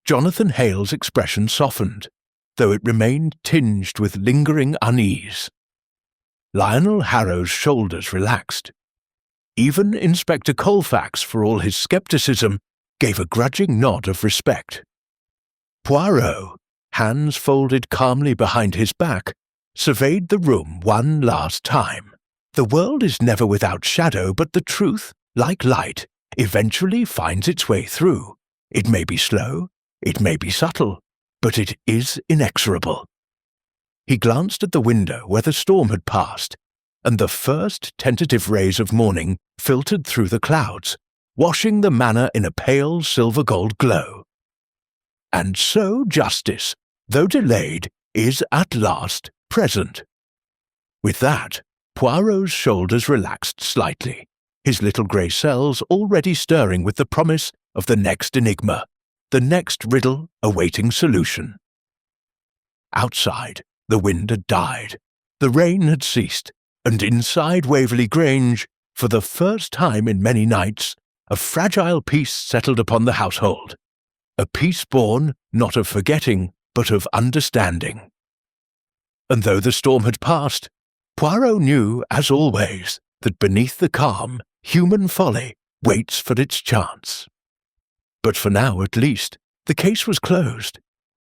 Jonathan Hale's expression softened, though it remained tinged with lingering unease. Lionel Harrow's shoulders relaxed. Even Inspector Colfax, for all his scepticism, gave a grudging nod of respect. Poirot, hands folded calmly behind his back, surveyed the room one last time. The world is never without shadow, but the truth, like light, eventually finds its way through. It may be slow, it may be subtle, but it is inexorable. He glanced at the window where the storm had passed, and the first tentative rays of morning filtered through the clouds, washing the manor in a pale silver-gold glow. And so justice, though delayed, is at last present. With that, Poirot's shoulders relaxed slightly, his little grey cells already stirring with the promise of the next enigma, the next riddle awaiting solution. Outside, the wind had died, the rain had ceased, and inside Waverley Grange, for the first time in many nights, a fragile peace settled upon the household, a peace born not of forgetting, but of understanding. And though the storm had passed, Poirot knew, as always, that beneath the calm, human folly waits for its chance. But for now, at least, the case was closed.